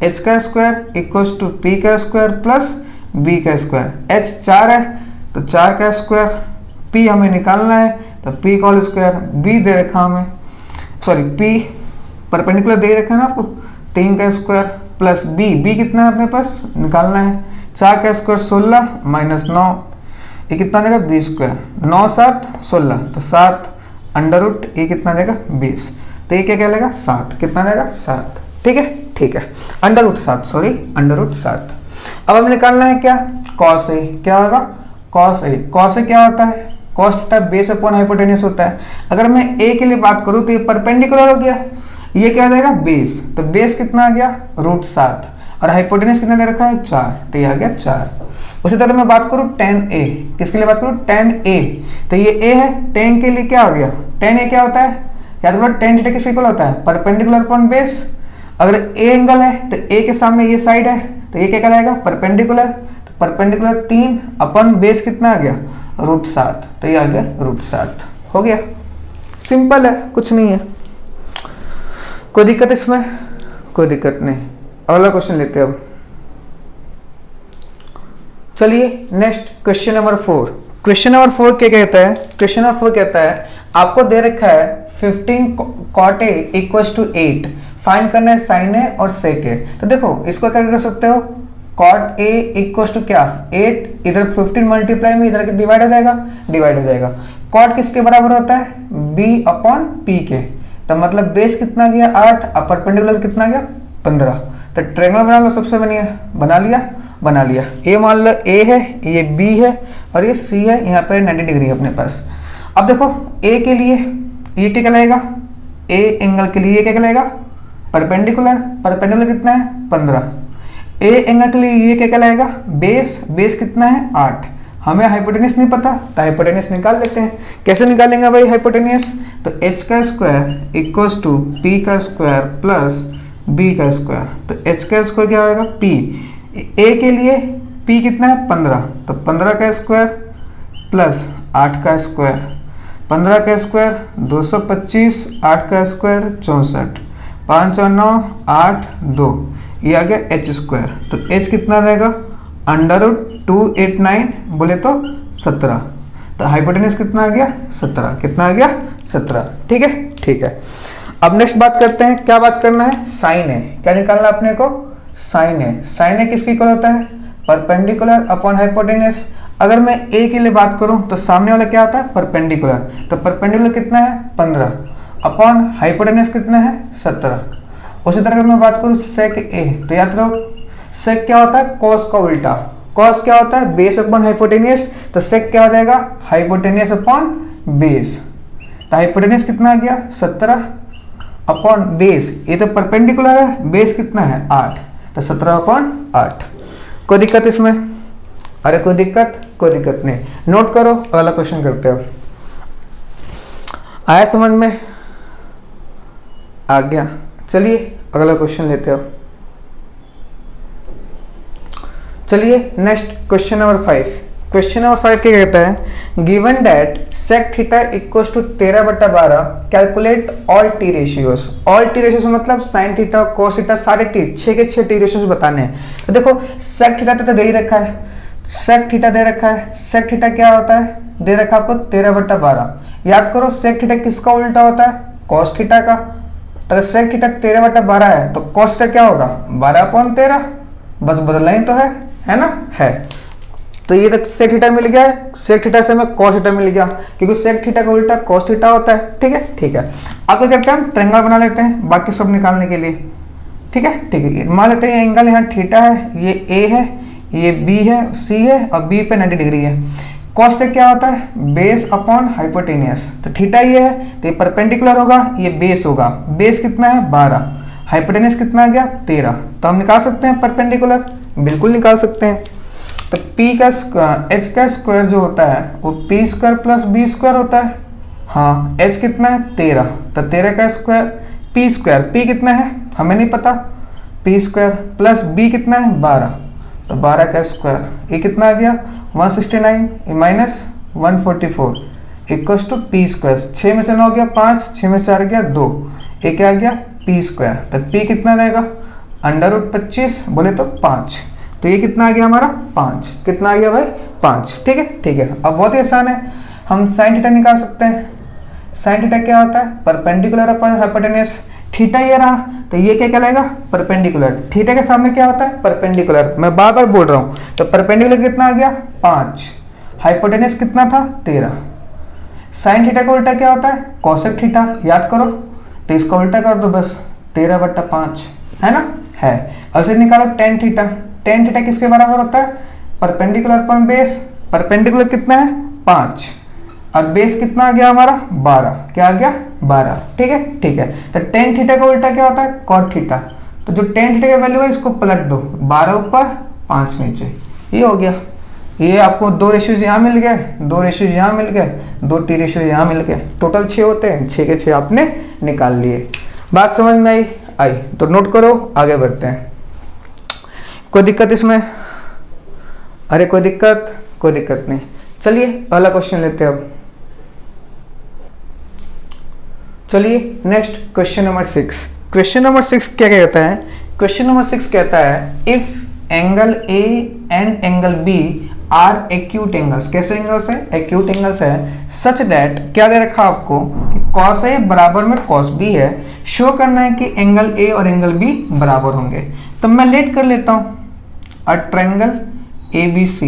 h का स्क्वायर इक्वल टू p का स्क्वायर प्लस b का स्क्वायर। h 4 है तो 4 का स्क्वायर, p हमें निकालना है तो p का स्क्वायर, b दे रखा हमें, सॉरी p परपेंडिकुलर दे रखा है ना आपको 3 का स्क्वायर प्लस b कितना है अपने पास निकालना है, 4 का स्क्वायर 16 माइनस 9, ये कितना देगा 20 स्क्वायर, 9 7 16, तो 7 अंडर रूट, ये कितना देगा 20, तो ये क्या कहलाएगा 7, कितना देगा 7। ठीक है, ठीक है, under root 7, sorry under root 7। अब हमें निकालना है क्या cos a, क्या होगा cos a क्या होता है cos theta base upon hypotenuse होता है। अगर मैं a के लिए बात करूं तो ये परपेंडिकुलर हो गया, ये क्या आ जाएगा बेस, तो बेस कितना आ गया √7 और हाइपोटेन्यूस कितना दे रखा है 4, तो ये आ गया 4। उसी तरह मैं बात करूं tan a, किसके लिए बात करूं tan a, तो ये a है, tan के लिए क्या हो गया tan a क्या होता है याद रखो tan थीटा किसके इक्वल होता है परपेंडिकुलर अपॉन बेस। अगर a एंगल है तो a के सामने ये साइड है तो ये क्या कहलाएगा परपेंडिकुलर, तो परपेंडिकुलर 3 अपन बेस कितना आ गया √7, तो ये आ गया √7। हो गया, सिंपल है, कुछ नहीं है। कोई दिक्कत इसमें? कोई दिक्कत नहीं। अगला क्वेश्चन लेते हैं अब। चलिए next question number 4। Question number 4 क्या कहता है, क्वेश्चन नंबर 4 कहता है आपको दे रखा है 15 cot a equal to 8, find करना है साइन ए और सेक ए। तो देखो इसको क्या कर सकते हो cot a इक्वल टू क्या 8, इधर 15 मल्टीप्लाई में इधर डिवाइड हो जाएगा, डिवाइड हो जाएगा। cot किसके बराबर होता है b अपॉन p के, तो मतलब बेस कितना गया 8 और परपेंडिकुलर कितना गया 15। तो ट्रायंगल बना लो, सबसे बना लिया। बना लिया। ए मान लो ए है, ये बी है और ये सी है, यहाँ पर 90 डिग्री है अपने पास। अब देखो ए के लिए ये क्या कहलाएगा, ए एंगल के लिए ये क्या कहलाएगा, परपेंडिकुलर। परपेंडिकुलर कितना है 15। ए एंगल के लिए ये क्या कहलाएगा, बेस। बेस कितना है 8। हमें हाइपोटेनियस नहीं पता तो हाइपोटेनियस निकाल लेते हैं। कैसे निकालेंगे भाई हाइपोटेनियस, तो h का स्क्वायर इक्वल्स टू पी का स्क्वायर प्लस बी का स्क्वायर। तो h का स्क्वायर क्या आएगा p, a के लिए p कितना है 15, तो 15 का स्क्वायर प्लस 8 का स्क्वायर। 15 का स्क्वायर 225, 8 का स्क्वायर 64, 5 और 9 8 2, ये आ गया h स्क्वायर। तो h कितना रहेगा √289 बोले तो 17। तो हाइपोटेनस कितना आ गया 17। कितना आ गया 17। ठीक है, ठीक है। अब नेक्स्ट बात करते हैं, क्या बात करना है, साइन है। क्या निकालना है अपने को, साइन है। साइन है किसके इक्वल होता है, परपेंडिकुलर अपॉन हाइपोटेनस। अगर मैं ए के लिए बात करूं तो सामने वाला क्या होता है परपेंडिकुलर। तो परपेंडिकुलर कितना है 15 अपॉन हाइपोटेनस कितना है 17। उसी तरह अगर मैं बात करूं सेक ए, तो याद रखो सेक क्या होता है कॉस का उल्टा। कॉस क्या होता है बेस अपॉन हाइपोटेनियस, तो सेक क्या हो जाएगा हाइपोटेनियस अपॉन बेस। तो हाइपोटेनियस कितना आ गया 17 अपॉन बेस, ये तो परपेंडिकुलर है, बेस कितना है 8, तो 17 अपॉन 8। कोई दिक्कत इसमें, अरे कोई दिक्कत नहीं। नोट करो, अगला क्वेश्चन करते हो। आया समझ में, आ गया। चलिए अगला क्वेश्चन लेते हो। चलिए next question number 5। Question number 5 क्या कहता है, given that sec theta equals to 13/12 calculate all T ratios. All T ratios मतलब साइन थीटा कोस थीटा सारे टी, 6 के 6 टी रेशियोज बताने हैं। तो देखो सेक थीटा तो दे ही रखा है, सेक थीटा दे रखा है। सेक थीटा क्या होता है, दे रखा है आपको 13/12। याद करो सेक थीटा किसका उल्टा होता है कॉस थीटा का। तो सेक थीटा 13/12 है तो कॉस थीटा क्या होगा 12/13, बस बदलना ही तो है ना, है। तो ये तो सेक थीटा मिल गया है, सेक थीटा से हमें कॉस थीटा मिल गया, क्योंकि सेक थीटा का उल्टा कॉस थीटा होता है। ठीक है, ठीक है। अब क्या करते हैं हम ट्रायंगल बना लेते हैं बाकी सब निकालने के लिए। ठीक है, ठीक है। मान लेते हैं एंगल यहाँ थीटा है, ये ए है, ये बी है, सी है और बी पे 90 डिग्री है। कॉस थीटा क्या होता है बेस अपॉन हाइपोटेनियस। तो थीटा ये है तो ये परपेंडिकुलर होगा, ये बेस होगा। बेस कितना है 12, हाइपोटेनियस कितना आ गया 13। तो हम निकाल सकते हैं परपेंडिकुलर, बिल्कुल निकाल सकते हैं। तो p का h का स्क्वायर जो होता है वो p square plus b square होता है। हाँ h कितना है 13, तो 13 का स्क्वायर p स्क्वायर, p कितना है हमें नहीं पता, p स्क्वायर प्लस b कितना है 12, तो 12 का स्क्वायर, ये कितना आ गया 169 minus 144 equals to p square. 6 में से 9 गया 5, 6 में से 4 गया 2, ये क्या आ गया p स्क्वायर। तो p कितना रहेगा √25 बोले तो 5। तो ये कितना आ गया हमारा 5। कितना आ गया भाई 5। ठीक है, ठीक है। अब बहुत ही आसान है, हम साइन थीटा निकाल सकते हैं। साइन थीटा क्या होता है परपेंडिकुलर अपॉन हाइपोटेनियस। थीटा ये रहा तो ये क्या कहलाएगा परपेंडिकुलर। थीटा के सामने क्या होता है परपेंडिकुलर, मैं बार बार बोल रहा हूँ। तो परपेंडिकुलर कितना आ गया 5, हाइपोटेनियस कितना था 13। साइन थीटा का उल्टा क्या होता है कोसेक थीटा, याद करो। तो इसका उल्टा कर दो बस 13/5, है ना, है। अब से निकालो टेन थीटा। टेन थीटा किसके बराबर होता है परपेंडिकुलर अपॉन बेस। परपेंडिकुलर कितना है 5 और बेस कितना आ गया हमारा 12। क्या आ गया 12। ठीक है, ठीक है। तो टेन थीटा का उल्टा क्या होता है कॉट थीटा। तो जो टेन थीटा का वैल्यू है इसको पलट दो, 12 ऊपर 5 नीचे, ये हो गया। ये आपको 2 रेशियोज यहाँ मिल गए, 2 रेशियोज यहाँ मिल गए, 2 टी रेशियोज यहाँ मिल गए। टोटल 6 होते हैं, 6 के 6 आपने निकाल लिए। बात समझ में आई तो नोट करो, आगे बढ़ते हैं। कोई दिक्कत इसमें, अरे कोई दिक्कत नहीं। चलिए अगला क्वेश्चन लेते हैं अब। चलिए next question number 6। Question number 6 क्या कहता है, क्वेश्चन नंबर 6 कहता है if angle A and angle B are acute angles. कैसे एंगल्स है एक्यूट एंगल्स है, सच दैट क्या दे रखा आपको कि कॉस ए बराबर में कॉस बी है। शो करना है कि एंगल ए और एंगल बी बराबर होंगे। तो मैं लेट कर लेता हूं अ ट्रायंगल ABC।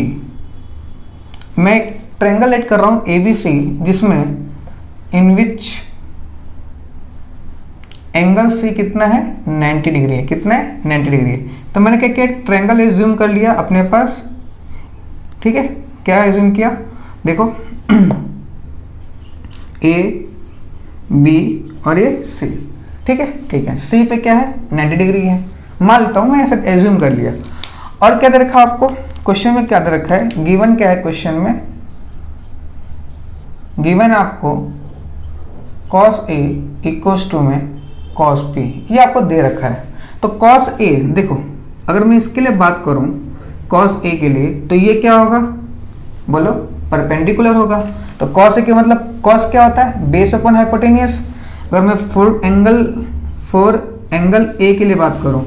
मैं एक ट्रायंगल लेट कर रहा हूं ABC जिसमें इन विच एंगल सी कितना है 90 डिग्री है, कितना है 90 डिग्री है। तो मैंने क्या किया, एक ट्रायंगल एज्यूम कर लिया अपने पास, ठीक है। क्या एज्यूम किया, देखो ए बी और ये सी, ठीक है ठीक है। सी पे क्या है 90 डिग्री है, मान लेता हूँ मैं, ऐसा एज्यूम कर लिया। और क्या दे रखा आपको क्वेश्चन में, क्या दे रखा है, गिवन क्या है क्वेश्चन में, गिवन आपको cos A इक्वल्स टू में cos B, ये आपको दे रखा है। तो cos A देखो, अगर मैं इसके लिए बात करूं cos A के लिए, तो ये क्या होगा बोलो, परपेंडिकुलर होगा। तो cos A के मतलब cos क्या होता है, बेस अपॉन हाइपोटेनियस। अगर मैं फोर एंगल A के लिए बात करूं,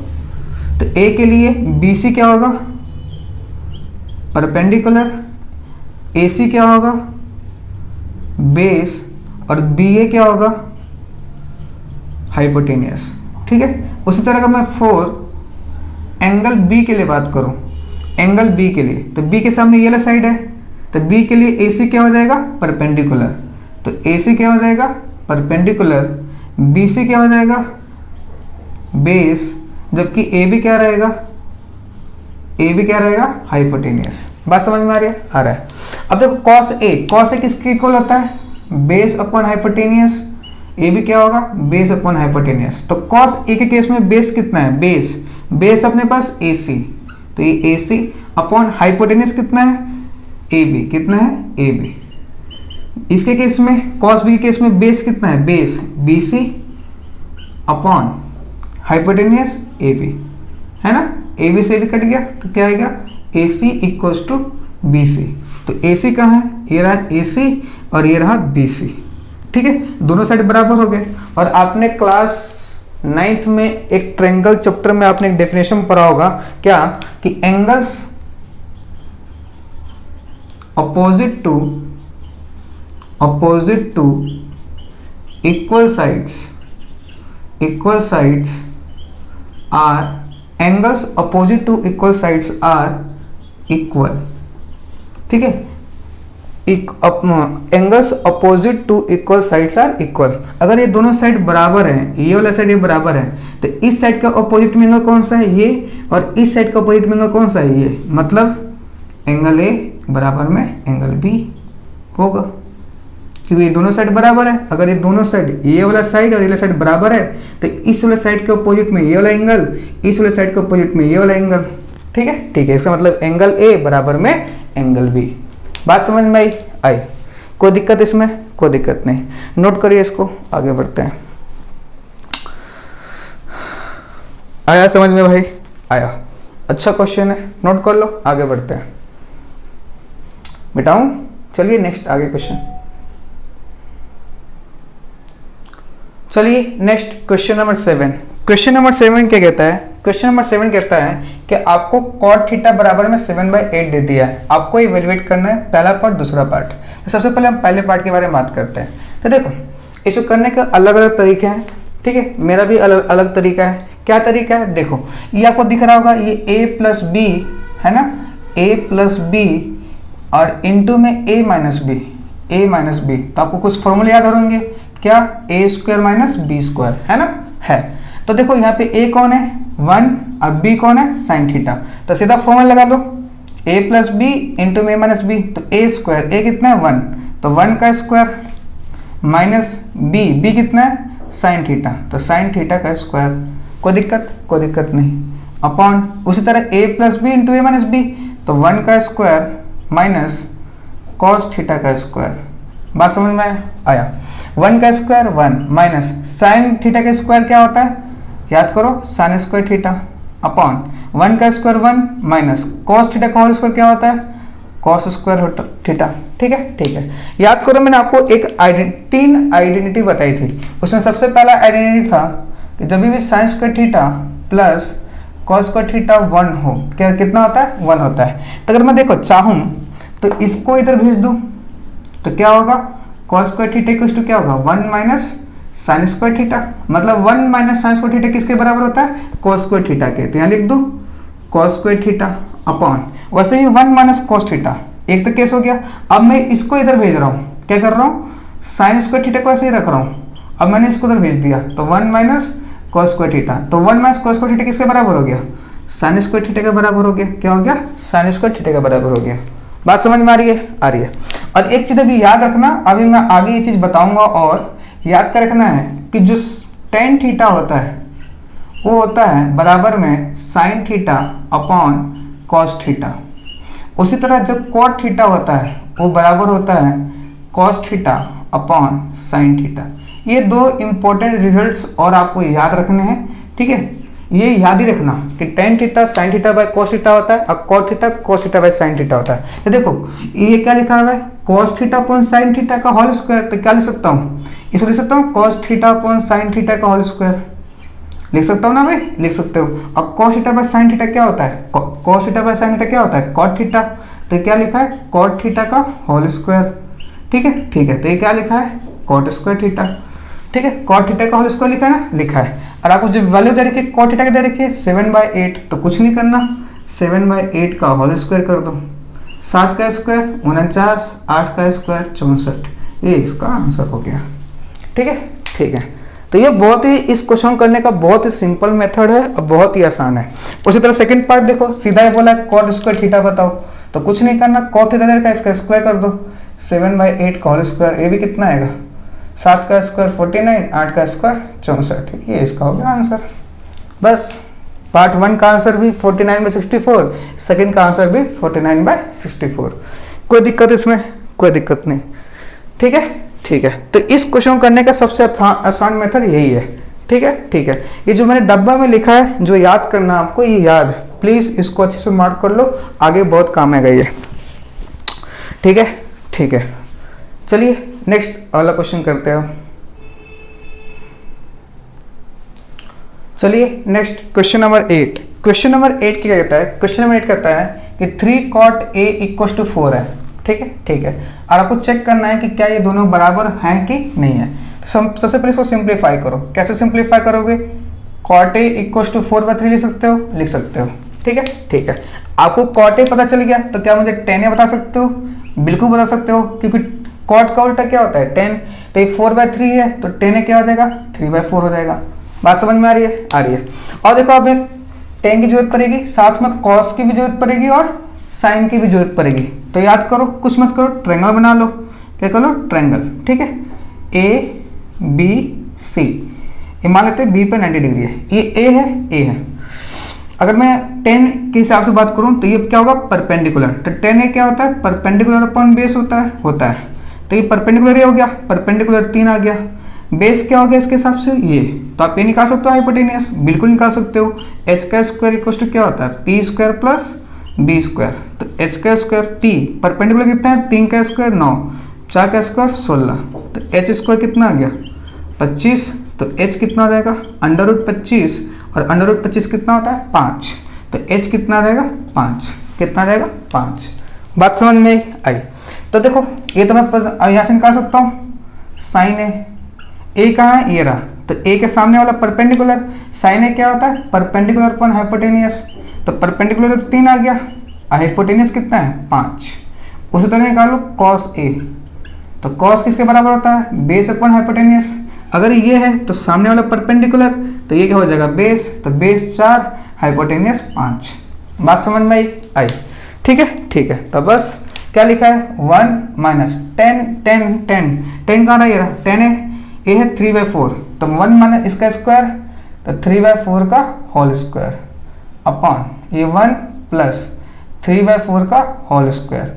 तो A के लिए BC क्या होगा, परपेंडिकुलर, AC क्या होगा, बेस, और BA क्या होगा, हाइपोटेनियस, ठीक है। उसी तरह अगर मैं फोर एंगल B के लिए बात करूं, एंगल B के लिए, तो B के सामने ये वाला साइड है, तो B के लिए AC क्या हो जाएगा, परपेंडिकुलर। तो AC क्या हो जाएगा, परपेंडिकुलर, BC क्या हो जाएगा, बेस, जबकि AB क्या रहेगा, AB क्या रहेगा, हाइपोटेनियस। बात समझ में आ रही है, आ रहा है। अब देखो cos A किसके इक्वल होता है, बेस अपॉन हाइपोटेनियस। AB क्या होगा, बेस अपॉन हाइपोटेनियस। तो cos A के केस में बेस कितना है, बेस अपने पास AC, तो ये AC अपॉन हाइपोटेनियस कितना है, AB, कितना है AB। इसके केस में cos B के केस में बेस कितना है, base BC upon hypotenuse AB, है ना। AB से भी कट गया, तो क्या आएगा, AC इक्वल्स टू BC। तो AC कहाँ है, ये रहा AC और ये रहा BC, ठीक है। दोनों साइड बराबर हो गए। और आपने क्लास 9th में एक ट्रायंगल चैप्टर में आपने एक डेफिनेशन पढ़ा होगा, क्या कि angles opposite to equal sides are, angles opposite to equal sides are equal, ठीक है। Angles opposite to equal sides are equal. अगर ये दोनों साइड बराबर हैं, ये वाला साइड ये बराबर है, तो इस साइड का अपोजिट में एंगल कौन सा है, ये, और इस साइड का अपोजिट में एंगल कौन सा है, ये। मतलब एंगल ए बराबर में एंगल बी होगा, क्योंकि ये दोनों साइड बराबर है। अगर ये दोनों साइड, ये वाला साइड और ये वाला साइड बराबर है, तो इस वाला साइड के अपोजिट में ये वाला एंगल, इस वाले साइड के अपोजिट में ये वाला एंगल, ठीक है ठीक है। इसका मतलब एंगल ए बराबर में एंगल बी। बात समझ में आई? कोई दिक्कत इसमें? कोई दिक्कत नहीं, नोट करिए इसको, आगे बढ़ते हैं। आया समझ में भाई? आया, अच्छा क्वेश्चन है, नोट कर लो, आगे बढ़ते हैं। मिटाऊं? चलिए नेक्स्ट, आगे क्वेश्चन। चलिए next, question number 7। Question number 7 क्या कहता है? क्वेश्चन नंबर 7 कहता है कि आपको cot थीटा बराबर में 7/8 दे दिया है, आपको इवेल्युएट करना है पहला पार्ट दूसरा पार्ट। तो सबसे पहले हम पहले पार्ट के बारे में बात करते हैं। तो देखो, इसको करने के अलग अलग तरीके हैं, ठीक है। मेरा भी अलग अलग तरीका है। क्या तरीका है? देखो, ये आपको दिख रहा होगा, ये a प्लस बी है ना, a प्लस बी और इंटू में a माइनस बी। तो आपको कुछ फॉर्मूले याद होंगे, क्या? a square minus B square, है ना, है। तो देखो यहाँ पे a कौन है? 1 और b कौन है? Sine theta. तो सीधा फॉर्मूला लगा लो, a प्लस बी इंटू में a माइनस बी। तो a स्क्वायर, a कितना है? 1, तो 1 का स्क्वायर माइनस b कितना है? साइन थीटा, तो साइन थीटा का स्क्वायर। कोई दिक्कत? कोई दिक्कत नहीं। अपॉन उसी तरह a plus B into a minus B, तो 1 का स्क्वायर माइनस कॉस थीटा का स्क्वायर। बात समझ में आया? 1 का स्क्वायर 1 माइनस साइन थीटा का स्क्वायर क्या होता है? याद करो, साइन स्क्वायर थीटा अपॉन 1 का स्क्वायर 1 माइनस कॉस थीटा का होल स्क्वायर क्या होता है? कॉस स्क्वायर थीटा, ठीक है ठीक है। याद करो, मैंने आपको एक 3 आइडेंटिटी बताई थी। उसमें सबसे पहला आइडेंटिटी था कि जब भी sign square theta plus cos square theta 1 हो, क्या कितना होता है? 1 होता है। तो अगर मैं देखो चाहूँ तो इसको इधर भेज दूँ तो क्या होगा? Cos square theta equals to क्या होगा? 1 माइनस साइन स्क्वायर थीटा। मतलब 1 माइनस साइन स्क्वायर थीटा किसके बराबर होता है? कॉस स्क्वायर थीटा के। तो यहाँ लिख दूँ कॉस स्क्वायर थीटा अपॉन, वैसे ही 1 माइनस कॉस थीटा। एक तो केस हो गया। अब मैं इसको इधर भेज रहा हूँ, क्या कर रहा हूँ? साइन स्क्वायर थीटा को ऐसे ही रख रहा हूँ अब मैंने इसको उधर भेज दिया तो 1 माइनस कॉस स्क्वायर थीटा, तो 1 माइनस कॉस स्क्वायर थीटा किसके बराबर हो गया, साइन स्क्वायर थीटा के बराबर हो गया। क्या हो गया, साइन स्क्वायर थीटा के बराबर हो गया। बात समझ में आ रही है, आ रही है। और एक चीज अभी याद रखना, अभी मैं आगे ये चीज बताऊंगा, और याद कर रखना है कि जो टेन थीटा होता है वो होता है बराबर में sign theta upon cos theta. उसी तरह जो कॉट थीटा होता है वो बराबर होता है cos theta upon sine theta. ये दो इंपॉर्टेंट रिजल्ट्स और आपको याद रखने हैं, ठीक है। ये याद ही रखना कि tan theta sine theta by cos theta होता है और cot theta cos theta by sine theta होता है। तो देखो ये क्या लिखा हुआ है, cos theta upon sine theta का होल स्क्वायर, तो क्या लिख सकता हूँ, इसको लिख सकता हूँ cos theta upon sine theta का होल स्क्वायर, लिख सकता हूँ ना भाई, लिख सकते हो। अब cos theta by sine theta क्या होता है, cos theta by sine theta क्या होता है, कॉट थीटा, तो क्या लिखा है कॉट थीटा का होल स्क्वायर, ठीक है, ठीक है। तो ये क्या लिखा है कॉट स्क्वायर थीटा, ठीक है, कॉट थीटा का होल स्क्वायर लिखा है ना, लिखा है। और आपको जो वैल्यू दे रखी है कॉट थीटा की दे रखी है 7/8, तो कुछ नहीं करना, 7/8 का होल स्क्वायर कर दो, 7 का स्क्वायर 49, 8 का स्क्वायर 64, ये इसका आंसर हो गया, ठीक है, ठीक है। तो ये बहुत ही, इस क्वेश्चन करने का बहुत ही सिंपल मेथड है और बहुत ही आसान है। उसी तरह सेकंड पार्ट देखो, सीधा ही बोला कॉट स्क्वायर थीटा बताओ, तो कुछ नहीं करना, कॉट थीटा का इसका स्क्वायर कर दो, 7/8 का होल स्क्वायर, ये भी कितना आएगा 7 का स्क्वायर 49, 8 का स्क्वायर 64, ये इसका हो गया आंसर। बस पार्ट 1 का आंसर भी 49/64, सेकंड का आंसर भी 49/64। कोई दिक्कत इसमें, कोई दिक्कत नहीं, ठीक है, ठीक है। तो इस क्वेश्चन करने का सबसे आसान मेथड यही है, ठीक है, ठीक है। ये जो मैंने डब्बा में लिखा है जो याद करना आपको, ये याद, प्लीज इसको अच्छे से मार्क कर लो, आगे बहुत काम आएगा ये, ठीक है, ठीक है। चलिए नेक्स्ट अगला क्वेश्चन करते हो। चलिए next question number 8। Question number 8 क्या कहता है, क्वेश्चन नंबर 8 कहता है कि 3 cot A = 4 है, ठीक है, ठीक है। और आपको चेक करना है कि क्या ये दोनों बराबर हैं कि नहीं है। तो सबसे पहले इसको सिंप्लीफाई करो। कैसे सिंप्लीफाई करोगे, cot A = 4/3 लिख सकते हो, लिख सकते हो, ठीक है, ठीक है। आपको cot A पता चल गया तो क्या मुझे tan A बता सकते हो, बिल्कुल बता सकते हो, क्योंकि cot का उल्टा क्या होता है tan, तो ये 4/3 है तो tan A क्या हो जाएगा 3/4 हो जाएगा। बात समझ में आ रही है, आ रही है। और देखो अब tan की जरूरत पड़ेगी, साथ में cos की भी जरूरत पड़ेगी और sin की भी जरूरत पड़ेगी। तो याद करो, कुछ मत करो, ट्रायंगल बना लो। क्या करो, ट्रायंगल, ठीक है। ABC, ये मान लेते हैं B पे 90 डिग्री है, ये A है, A है। अगर मैं tan के हिसाब से बात करूं तो ये क्या होगा, परपेंडिकुलर। तो tan A क्या होता है, परपेंडिकुलर अपॉन बेस होता है, होता है। तो ये परपेंडिकुलर हो गया, परपेंडिकुलर 3 आ गया। बेस क्या हो गया इसके हिसाब से, ये, तो आप ये निकाल सकते हो हाइपोटेनियस, बिल्कुल निकाल सकते हो। h का स्क्वायर इक्वल टू क्या होता है, p² प्लस b²। तो h का स्क्वायर, p परपेंडिकुलर कितना है, 3 का स्क्वायर 9, 4 का स्क्वायर 16, तो h² कितना आ गया 25। तो h कितना आ जाएगा √25, और √25 कितना होता है 5, तो h कितना आ जाएगा 5, कितना आ जाएगा 5। बात समझ में आई। तो देखो ये तो मैं यहाँ से निकाल सकता हूँ, साइन ए कहाँ है, ये रहा, तो ए के सामने वाला परपेंडिकुलर, साइन ए क्या होता है, परपेंडिकुलर अपॉन हाइपोटेनियस। तो परपेंडिकुलर तो 3 आ गया, हाइपोटेनियस कितना है 5। उसी तरह निकालो कॉस ए, तो कॉस किसके बराबर होता है, बेस अपॉन हाइपोटेनियस। अगर ये है तो सामने वाला परपेंडिकुलर, तो ये क्या हो जाएगा बेस, तो बेस 4 हाइपोटेनियस 5। बात समझ में आई, ठीक है, ठीक है। तो बस क्या लिखा है 1 माइनस टेन कहाँ रहा, ये रहा 10 है, ये है 3/4, तो 1 माइनस इसका स्क्वायर, तो 3/4 का होल स्क्वायर अपॉन ये 1 प्लस 3/4 का होल स्क्वायर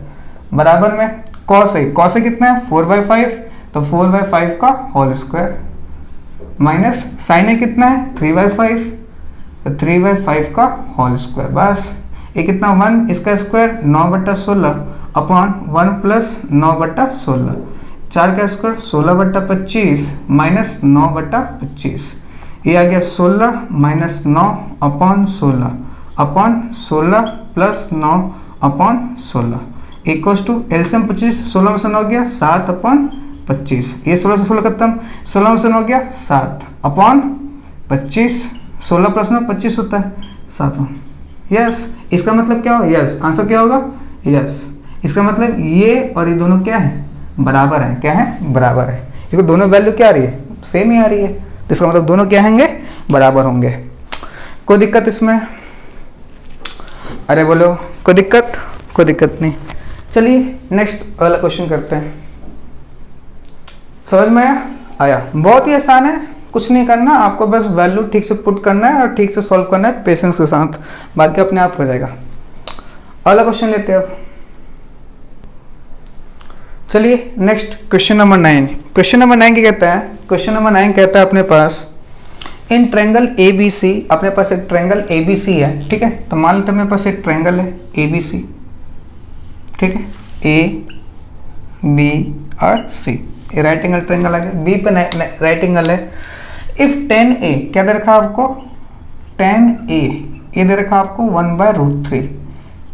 बराबर में कॉस ए कितना है 4/5, तो 4/5 का होल स्क्वायर माइनस साइन ए कितना है 3/5, तो 3/5 का होल स्क्वायर। बस ये कितना 1 इसका स्क्वायर 9/16 अपॉन 1 प्लस 9/16, 4 का स्क्वायर 16/25 माइनस 9/25, ये आ गया 16 minus 9 upon 16 upon 16 plus 9 upon 16 equals to LCM 25, 16 में से 9 गया 7/25, ये 16 से 16 खत्म, 16 में से 9 गया 7 अपॉन 25, 16 प्लस 9 25 होता है 7। यस, इसका मतलब क्या होगा, यस, आंसर क्या होगा, यस। इसका मतलब ये और ये दोनों क्या है, बराबर है, क्या है, बराबर है, क्योंकि दोनों वैल्यू क्या आ रही है, सेम ही आ रही है, तो इसका मतलब दोनों क्या होंगे, बराबर होंगे। कोई दिक्कत इसमें? अरे बोलो, कोई दिक्कत? कोई दिक्कत नहीं। चलिए नेक्स्ट वाला क्वेश्चन करते हैं। समझ में आया? बहुत ही आसान है, कुछ नहीं करना आपको, बस वैल्यू ठीक से पुट करना है और ठीक से सॉल्व करना है पेशेंस के साथ, बाकी अपने आप हो जाएगा। अगला क्वेश्चन लेते हैं अब। चलिए next question number 9। Question number 9 क्या कहता है? क्वेश्चन नंबर 9 कहता है अपने पास इन ट्रायंगल ABC, अपने पास एक ट्रायंगल ABC है, ठीक है। तो मान लेते हैं मेरे पास एक ट्रायंगल है ABC, ठीक है, ABRC, ये राइट एंगल ट्रायंगल आ गया, बी पे राइट एंगल है। इफ tan A, क्या दे रखा आपको? tan A ये दे रखा आपको 1/√3।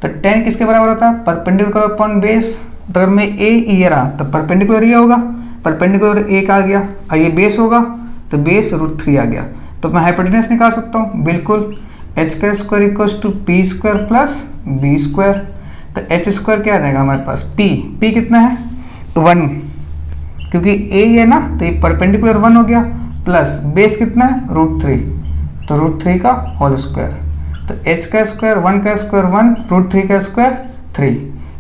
तो tan किसके बराबर होता है? Perpendicular upon base. तो अगर मैं A ये रहा तो परपेंडिकुलर ये होगा, परपेंडिकुलर एक आ गया, और ये बेस होगा तो बेस √3 आ गया। तो मैं हाइपोटेनस निकाल सकता हूँ बिल्कुल, h² = p² + b²। तो h² क्या आ जाएगा हमारे पास? p कितना है? 1, क्योंकि a ये ना, तो ये परपेंडिकुलर 1 हो गया, प्लस बेस कितना है? √3, तो √3 का होल स्क्वायर। तो h का स्क्वायर 1 का स्क्वायर 1, √3 का स्क्वायर 3,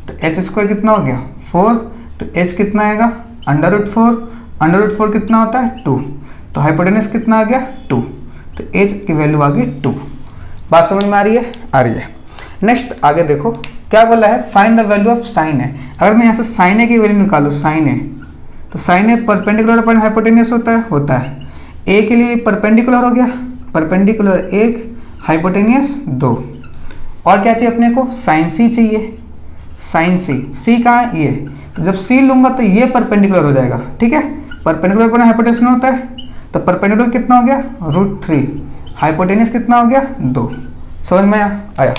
तो h² कितना हो गया? 4। तो h कितना आएगा? √4, √4 कितना होता है? 2। तो हाइपोटेनस कितना आ गया? 2। तो h की वैल्यू आ गई 2। बात समझ में आ रही है? आ रही है। नेक्स्ट आगे देखो क्या बोला है, find the value of sine A. अगर मैं यहाँ से साइन ए की वैल्यू निकालूँ, साइन ए, तो साइन ए परपेंडिकुलर अपॉन हाइपोटेनस होता है, होता है। ए के लिए परपेंडिकुलर हो गया, परपेंडिकुलर 1, हाइपोटेनस 2, और क्या चाहिए अपने को? साइन सी चाहिए, साइन सी। सी कहाँ है? ये। तो जब सी लूंगा तो ये परपेंडिकुलर हो जाएगा, ठीक है, परपेंडिकुलर अपॉन हाइपोटेनस होता है, तो परपेंडिकुलर कितना हो गया? √3, हाइपोटेनस कितना हो गया? 2। समझ में आया?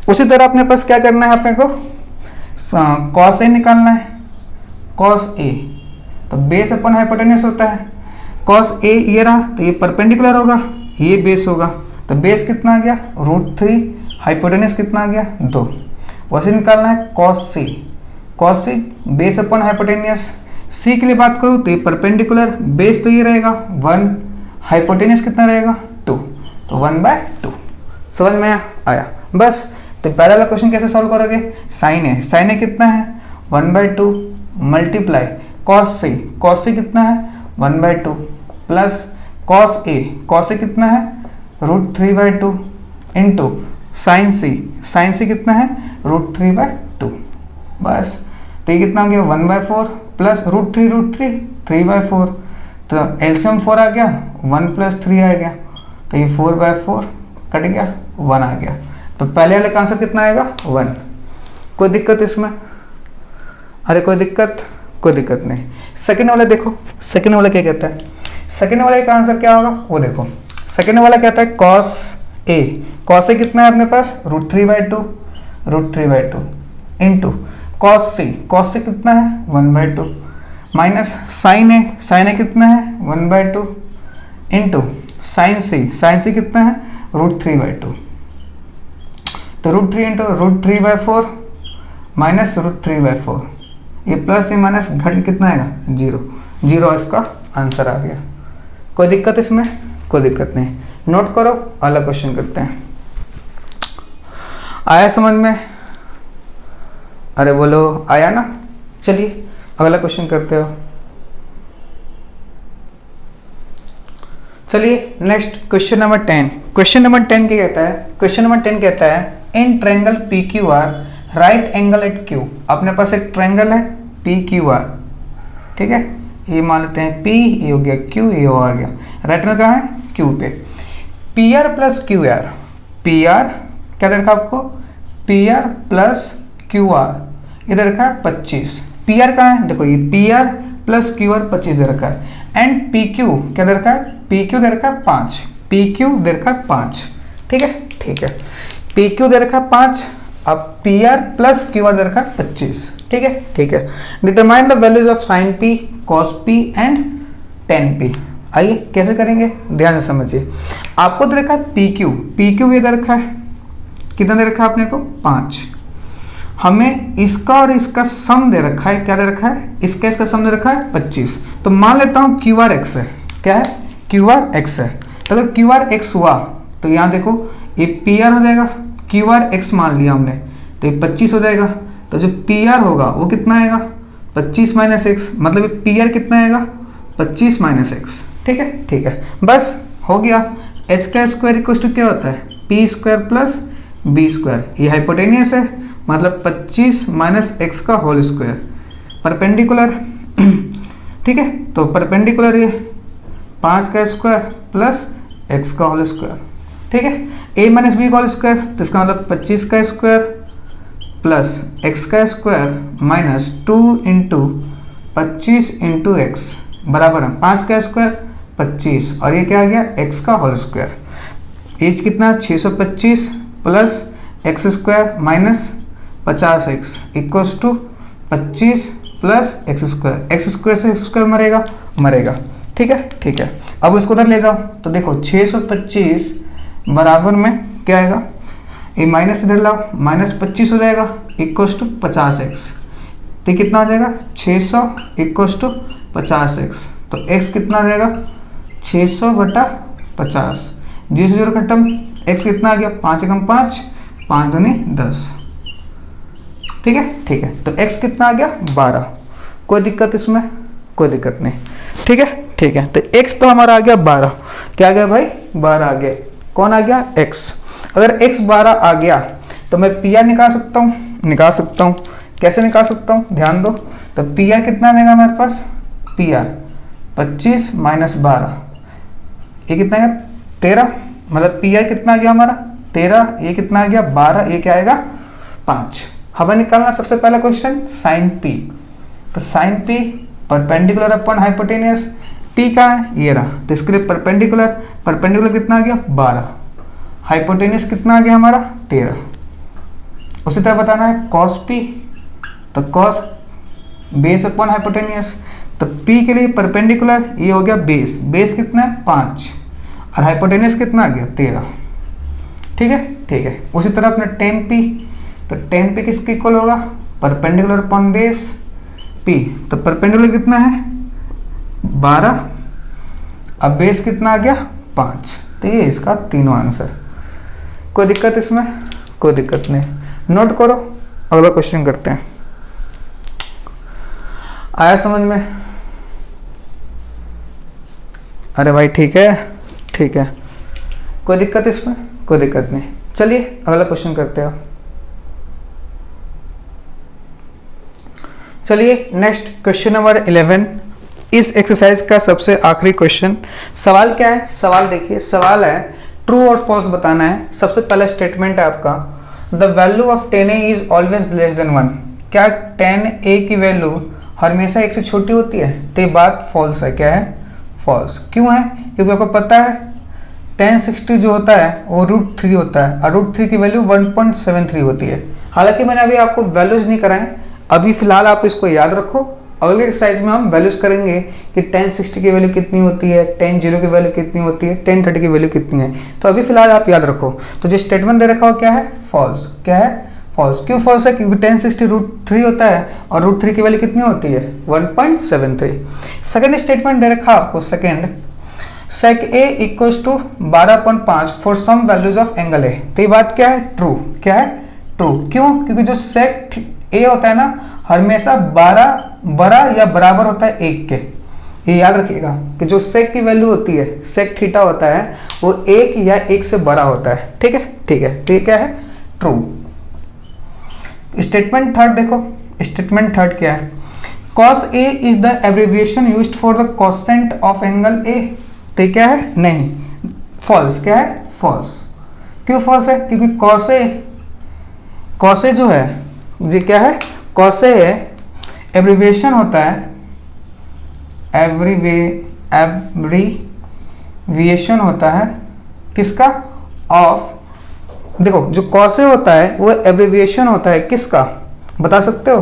उसी तरह अपने पास क्या करना है अपने को? कॉस ए निकालना है, कॉस ए, तो बेस अपॉन हाइपोटेनस होता है। कॉस ए ये रहा, तो ये परपेंडिकुलर होगा, ये बेस होगा, तो बेस कितना आ गया? √3, हाइपोटेनस कितना आ गया? 2। वैसे निकालना है कॉस सी, कॉस सी बेस अपॉन हाइपोटेनस। सी के लिए बात करूँ तो ये परपेंडिकुलर, बेस तो ये रहेगा 1, हाइपोटेनस कितना रहेगा? 2, तो 1/2। समझ में आया? बस। तो पहला वाला क्वेश्चन कैसे सॉल्व करोगे? साइन ए, साइन ए कितना है? 1/2 मल्टीप्लाई कॉस सी, कॉस सी कितना है? 1/2 plus cos A, cos A कितना है? √3/2 इंटू साइन सी, साइन सी कितना है? √3/2। बस। तो ये कितना आ गया? 1/4 प्लस √3, 3/4, तो एलसीएम 4 आ गया, 1 + 3 आ गया, तो ये 4/4 कट गया, 1 आ गया। तो पहले वाले का आंसर कितना आएगा? 1। कोई दिक्कत इसमें? अरे कोई दिक्कत? कोई दिक्कत नहीं। सेकेंड वाला देखो, सेकेंड वाला क्या कहता है? सेकेंड वाले का आंसर क्या होगा वो देखो। सेकेंड वाला कहता है कॉस ए, कॉस ए कितना है अपने पास? √3/2 इंटू कॉस सी, कॉस सी कितना है? 1/2 माइनस साइन ए, साइन ए कितना है? 1/2 इंटू साइन सी, साइन सी कितना है? √3/2। तो √3 इंटू √3/4 माइनस √3/4, ये प्लस ये माइनस घट के कितना आएगा? 0, 0 इसका आंसर आ गया। कोई दिक्कत इसमें? कोई दिक्कत नहीं। नोट करो, अगला क्वेश्चन करते हैं। आया समझ में? अरे बोलो, आया ना? चलिए अगला क्वेश्चन करते हो। चलिए next question number 10। Question number 10 क्या कहता है? क्वेश्चन नंबर 10 कहता है in triangle PQR right angle at Q। अपने पास एक ट्रायंगल है PQR, ठीक है, ये मान लेते हैं P, ये हो गया Q, ये आ गया, राइट एंगल कहाँ है? Q पे। PR + QR, PR क्या दे रखा आपको? PR + QR, इधर रखा है 25। PR कहाँ है? देखो ये PR + QR 25 दे रखा है। एंड PQ क्या दे रखा है? PQ दे रखा है 5, PQ दे रखा है 5, ठीक है, ठीक है। PQ दे रखा है 5, अब PR + QR दे रखा है 25, ठीक है, ठीक है। Determine the values of sine P, cos P and tan P। आइए कैसे करेंगे, ध्यान से समझिए। आपको दे रखा है PQ ये दे रखा है, कितना दे रखा है आपने को? 5। हमें इसका और इसका सम दे रखा है, क्या दे रखा है? इसका सम दे रखा है 25। तो मान लेता हूँ QR x है, क्या है, क्यू आर एक्स है। तो अगर क्यू आर एक्स हुआ तो यहाँ देखो ये पी आर हो जाएगा, क्यू आर एक्स मान लिया हमने तो ये 25 हो जाएगा। तो जो पी आर होगा वो कितना आएगा, 25 माइनस एक्स, मतलब ये पी आर कितना आएगा, 25 माइनस एक्स। ठीक है, ठीक है, बस हो गया। एच का स्क्वायर इक्वल टू क्या होता है, P square plus B square. ये हाइपोटेनियस है, मतलब 25 माइनस एक्स का होल स्क्वायर, परपेंडिकुलर। ठीक है, तो परपेंडिकुलर ये 5 का स्क्वायर प्लस एक्स का होल स्क्वायर। ठीक है, ए माइनस बी का होल स्क्वायर, तो इसका मतलब 25 का स्क्वायर प्लस एक्स का square minus 2 into 25 into X बराबर है 5 का स्क्वायर 25, और ये क्या आ गया, एक्स का होल स्क्वायर। एज कितना, 625 plus X square minus 50x equals to 25 plus X square से एक्स स्क्वायर मरेगा। ठीक है, ठीक है, अब इसको उधर ले जाओ तो देखो 625 बराबर में क्या आएगा, ये माइनस इधर लाओ, माइनस 25 हो जाएगा इक्वल्स टू 50x। तो कितना हो जाएगा, 600 इक्वल्स टू 50x। तो x कितना आ जाएगा, 600 बटा 50, 0 खत्म, x कितना आ गया, 5 एकम 5, 5 दूनी 10। ठीक है, ठीक है, तो x कितना आ गया, 12। कोई दिक्कत इसमें, कोई दिक्कत नहीं। ठीक है, ठीक है, तो x तो हमारा आ गया 12। क्या आ गया भाई, 12 आ गया। कौन आ गया, x। अगर x 12 आ गया तो मैं पी आर निकाल सकता हूँ। कैसे निकाल सकता हूँ, ध्यान दो। तो पी आर कितना आएगा मेरे पास, पी आर 25 माइनस 12, ये कितना है 13, मतलब पी आर कितना आ गया हमारा 13, ये कितना आ गया 12, ये क्या आएगा 5। हमें निकालना सबसे पहला क्वेश्चन साइन पी। तो sine P perpendicular upon hypotenuse, P का है ये रहा, तो इसके लिए परपेंडिकुलर कितना आ गया 12, हाइपोटेनियस कितना आ गया हमारा 13। उसी तरह बताना है कॉस पी, तो कॉस बेस अपॉन हाइपोटेनियस, तो पी के लिए परपेंडिकुलर ये हो गया बेस कितना है 5, और हाइपोटेनियस कितना आ गया 13। ठीक है, ठीक है, उसी तरह अपना टेन पी, तो टेन पी किसके इक्वल होगा, परपेंडिकुलर अपॉन बेस पी, तो परपेंडिकुलर कितना है 12, अब बेस कितना आ गया 5। तो ये इसका तीनों आंसर। कोई दिक्कत इसमें, कोई दिक्कत नहीं, नोट करो, अगला क्वेश्चन करते हैं। आया समझ में, अरे भाई ठीक है, ठीक है, कोई दिक्कत इसमें, कोई दिक्कत नहीं। चलिए अगला क्वेश्चन करते हैं। चलिए नेक्स्ट क्वेश्चन नंबर 11, इस एक्सरसाइज का सबसे आखिरी क्वेश्चन। सवाल क्या है, सवाल देखिए, सवाल है ट्रू और फॉल्स बताना है। सबसे पहला स्टेटमेंट है आपका, the value of 10a is always less than 1। क्या 10a की वैल्यू हमेशा 1 से छोटी होती है, तो ये बात फॉल्स है। क्या है, फॉल्स। क्यों है, क्योंकि आपको पता है 1060 जो होता है वो √3 होता है, और √3 की वैल्यू 1.73 होती है। हालांकि मैंने अभी आपको वैल्यूज नहीं कराए, अभी फिलहाल आप इसको याद रखो। अगले एक्सरसाइज में हम वैल्यूज करेंगे कि 1060 की वैल्यू कितनी होती है, 10 की वैल्यू कितनी होती है, 1030 की वैल्यू कितनी है। तो अभी फिलहाल आप याद रखो। तो जो स्टेटमेंट दे रखा हो क्या है, फॉल्स। क्या है, फॉल्स। क्यों फॉल्स है, क्योंकि 1060 √3 होता है, और √3 की वैल्यू कितनी होती है 1.73। सेकेंड स्टेटमेंट दे रखा आपको, second sec a equals to 12/5 for some values of angle A. तो ये बात क्या है, ट्रू। क्या है, ट्रू। क्यों, क्योंकि जो sec a होता है ना हमेशा 12 बड़ा या बराबर होता है 1 के। ये याद रखिएगा कि जो sec की वैल्यू होती है, sec थीटा होता है, वो 1 या 1 से बड़ा होता है। ठीक है, ठीक है, तो ये क्या है, ट्रू। स्टेटमेंट थर्ड देखो, स्टेटमेंट थर्ड क्या है, cos a is the abbreviation used for the cosecant of angle a। तो क्या है, नहीं, फॉल्स। क्या है, फॉल्स। क्यों फॉल्स है, क्योंकि cos a जो है जी क्या है, cos a एब्रिविएशन होता है, एब्रीविएशन होता है किसका, ऑफ। देखो जो cos a होता है वो एब्रिविएशन होता है किसका, बता सकते हो।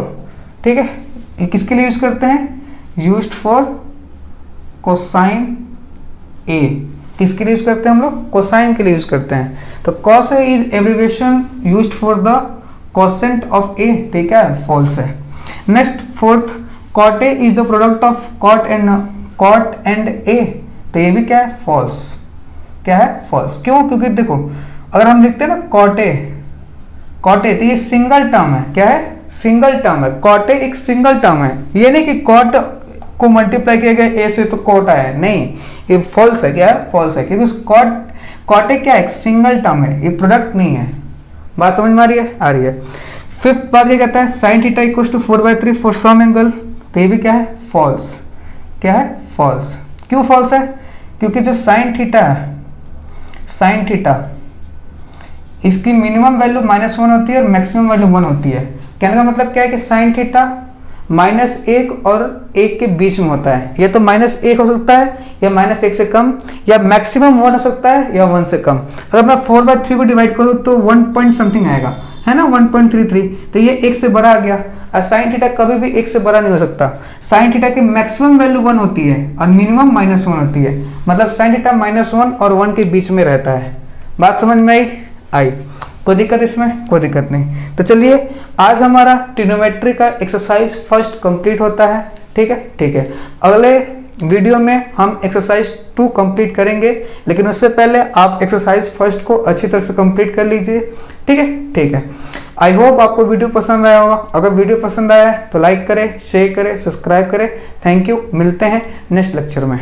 ठीक है, ये किसके लिए यूज करते हैं, यूज्ड फॉर कोसाइन ए। किसके लिए यूज करते हैं हम लोग, कोसाइन के लिए यूज करते हैं। तो cos a is abbreviation used for the cosecant of A. ठीक है, फॉल्स है। Next fourth, cot a is the product of cot and a। तो ये भी क्या है, फॉल्स। क्या है, फॉल्स। क्यों? क्योंकि देखो अगर हम लिखते हैं ना कॉटे, कॉटे, तो ये सिंगल टर्म है। क्या है, सिंगल टर्म है। कॉटे एक सिंगल टर्म है, ये नहीं कि कॉट को मल्टीप्लाई किया गया ए से तो कॉट आया, नहीं, ये फॉल्स है। क्या है, फॉल्स है, क्योंकि कॉटे क्या है, एक सिंगल टर्म है, ये प्रोडक्ट नहीं है। बात समझ में आ रही है? आ रही है। फिफ्थ बात क्या कहता है, sine theta equals to 4/3 for some angle, तो ये भी क्या है, फॉल्स। क्या है, फॉल्स। क्यों फॉल्स है? क्योंकि जो साइन थीटा है, साइन थीटा, इसकी मिनिमम वैल्यू -1 होती है और मैक्सिमम वैल्यू 1 होती है। कहने का मतलब क्या है कि साइन थीटा -1 और 1 के बीच में होता है। ये तो -1 हो सकता है या -1 से कम, या मैक्सिमम 1 हो सकता है या 1 से कम। अगर मैं 4/3 को डिवाइड करूँ तो 1 पॉइंट समथिंग आएगा, है ना, 1.33, तो ये 1 से बड़ा आ गया। और साइन थीटा कभी भी 1 से बड़ा नहीं हो सकता। साइन थीटा की मैक्सिमम वैल्यू 1 होती है और मिनिमम -1 होती है, मतलब साइन थीटा -1 और 1 के बीच में रहता है। बात समझ में आई? कोई दिक्कत इसमें? कोई दिक्कत नहीं। तो चलिए आज हमारा ट्रिग्नोमेट्री का एक्सरसाइज फर्स्ट कंप्लीट होता है। ठीक है, ठीक है। अगले वीडियो में हम एक्सरसाइज 2 कंप्लीट करेंगे, लेकिन उससे पहले आप एक्सरसाइज फर्स्ट को अच्छी तरह से कंप्लीट कर लीजिए। ठीक है, ठीक है। आई होप आपको वीडियो पसंद आया होगा। अगर वीडियो पसंद आया है तो लाइक करें, शेयर करें, सब्सक्राइब करें। Thank you. मिलते हैं नेक्स्ट लेक्चर में।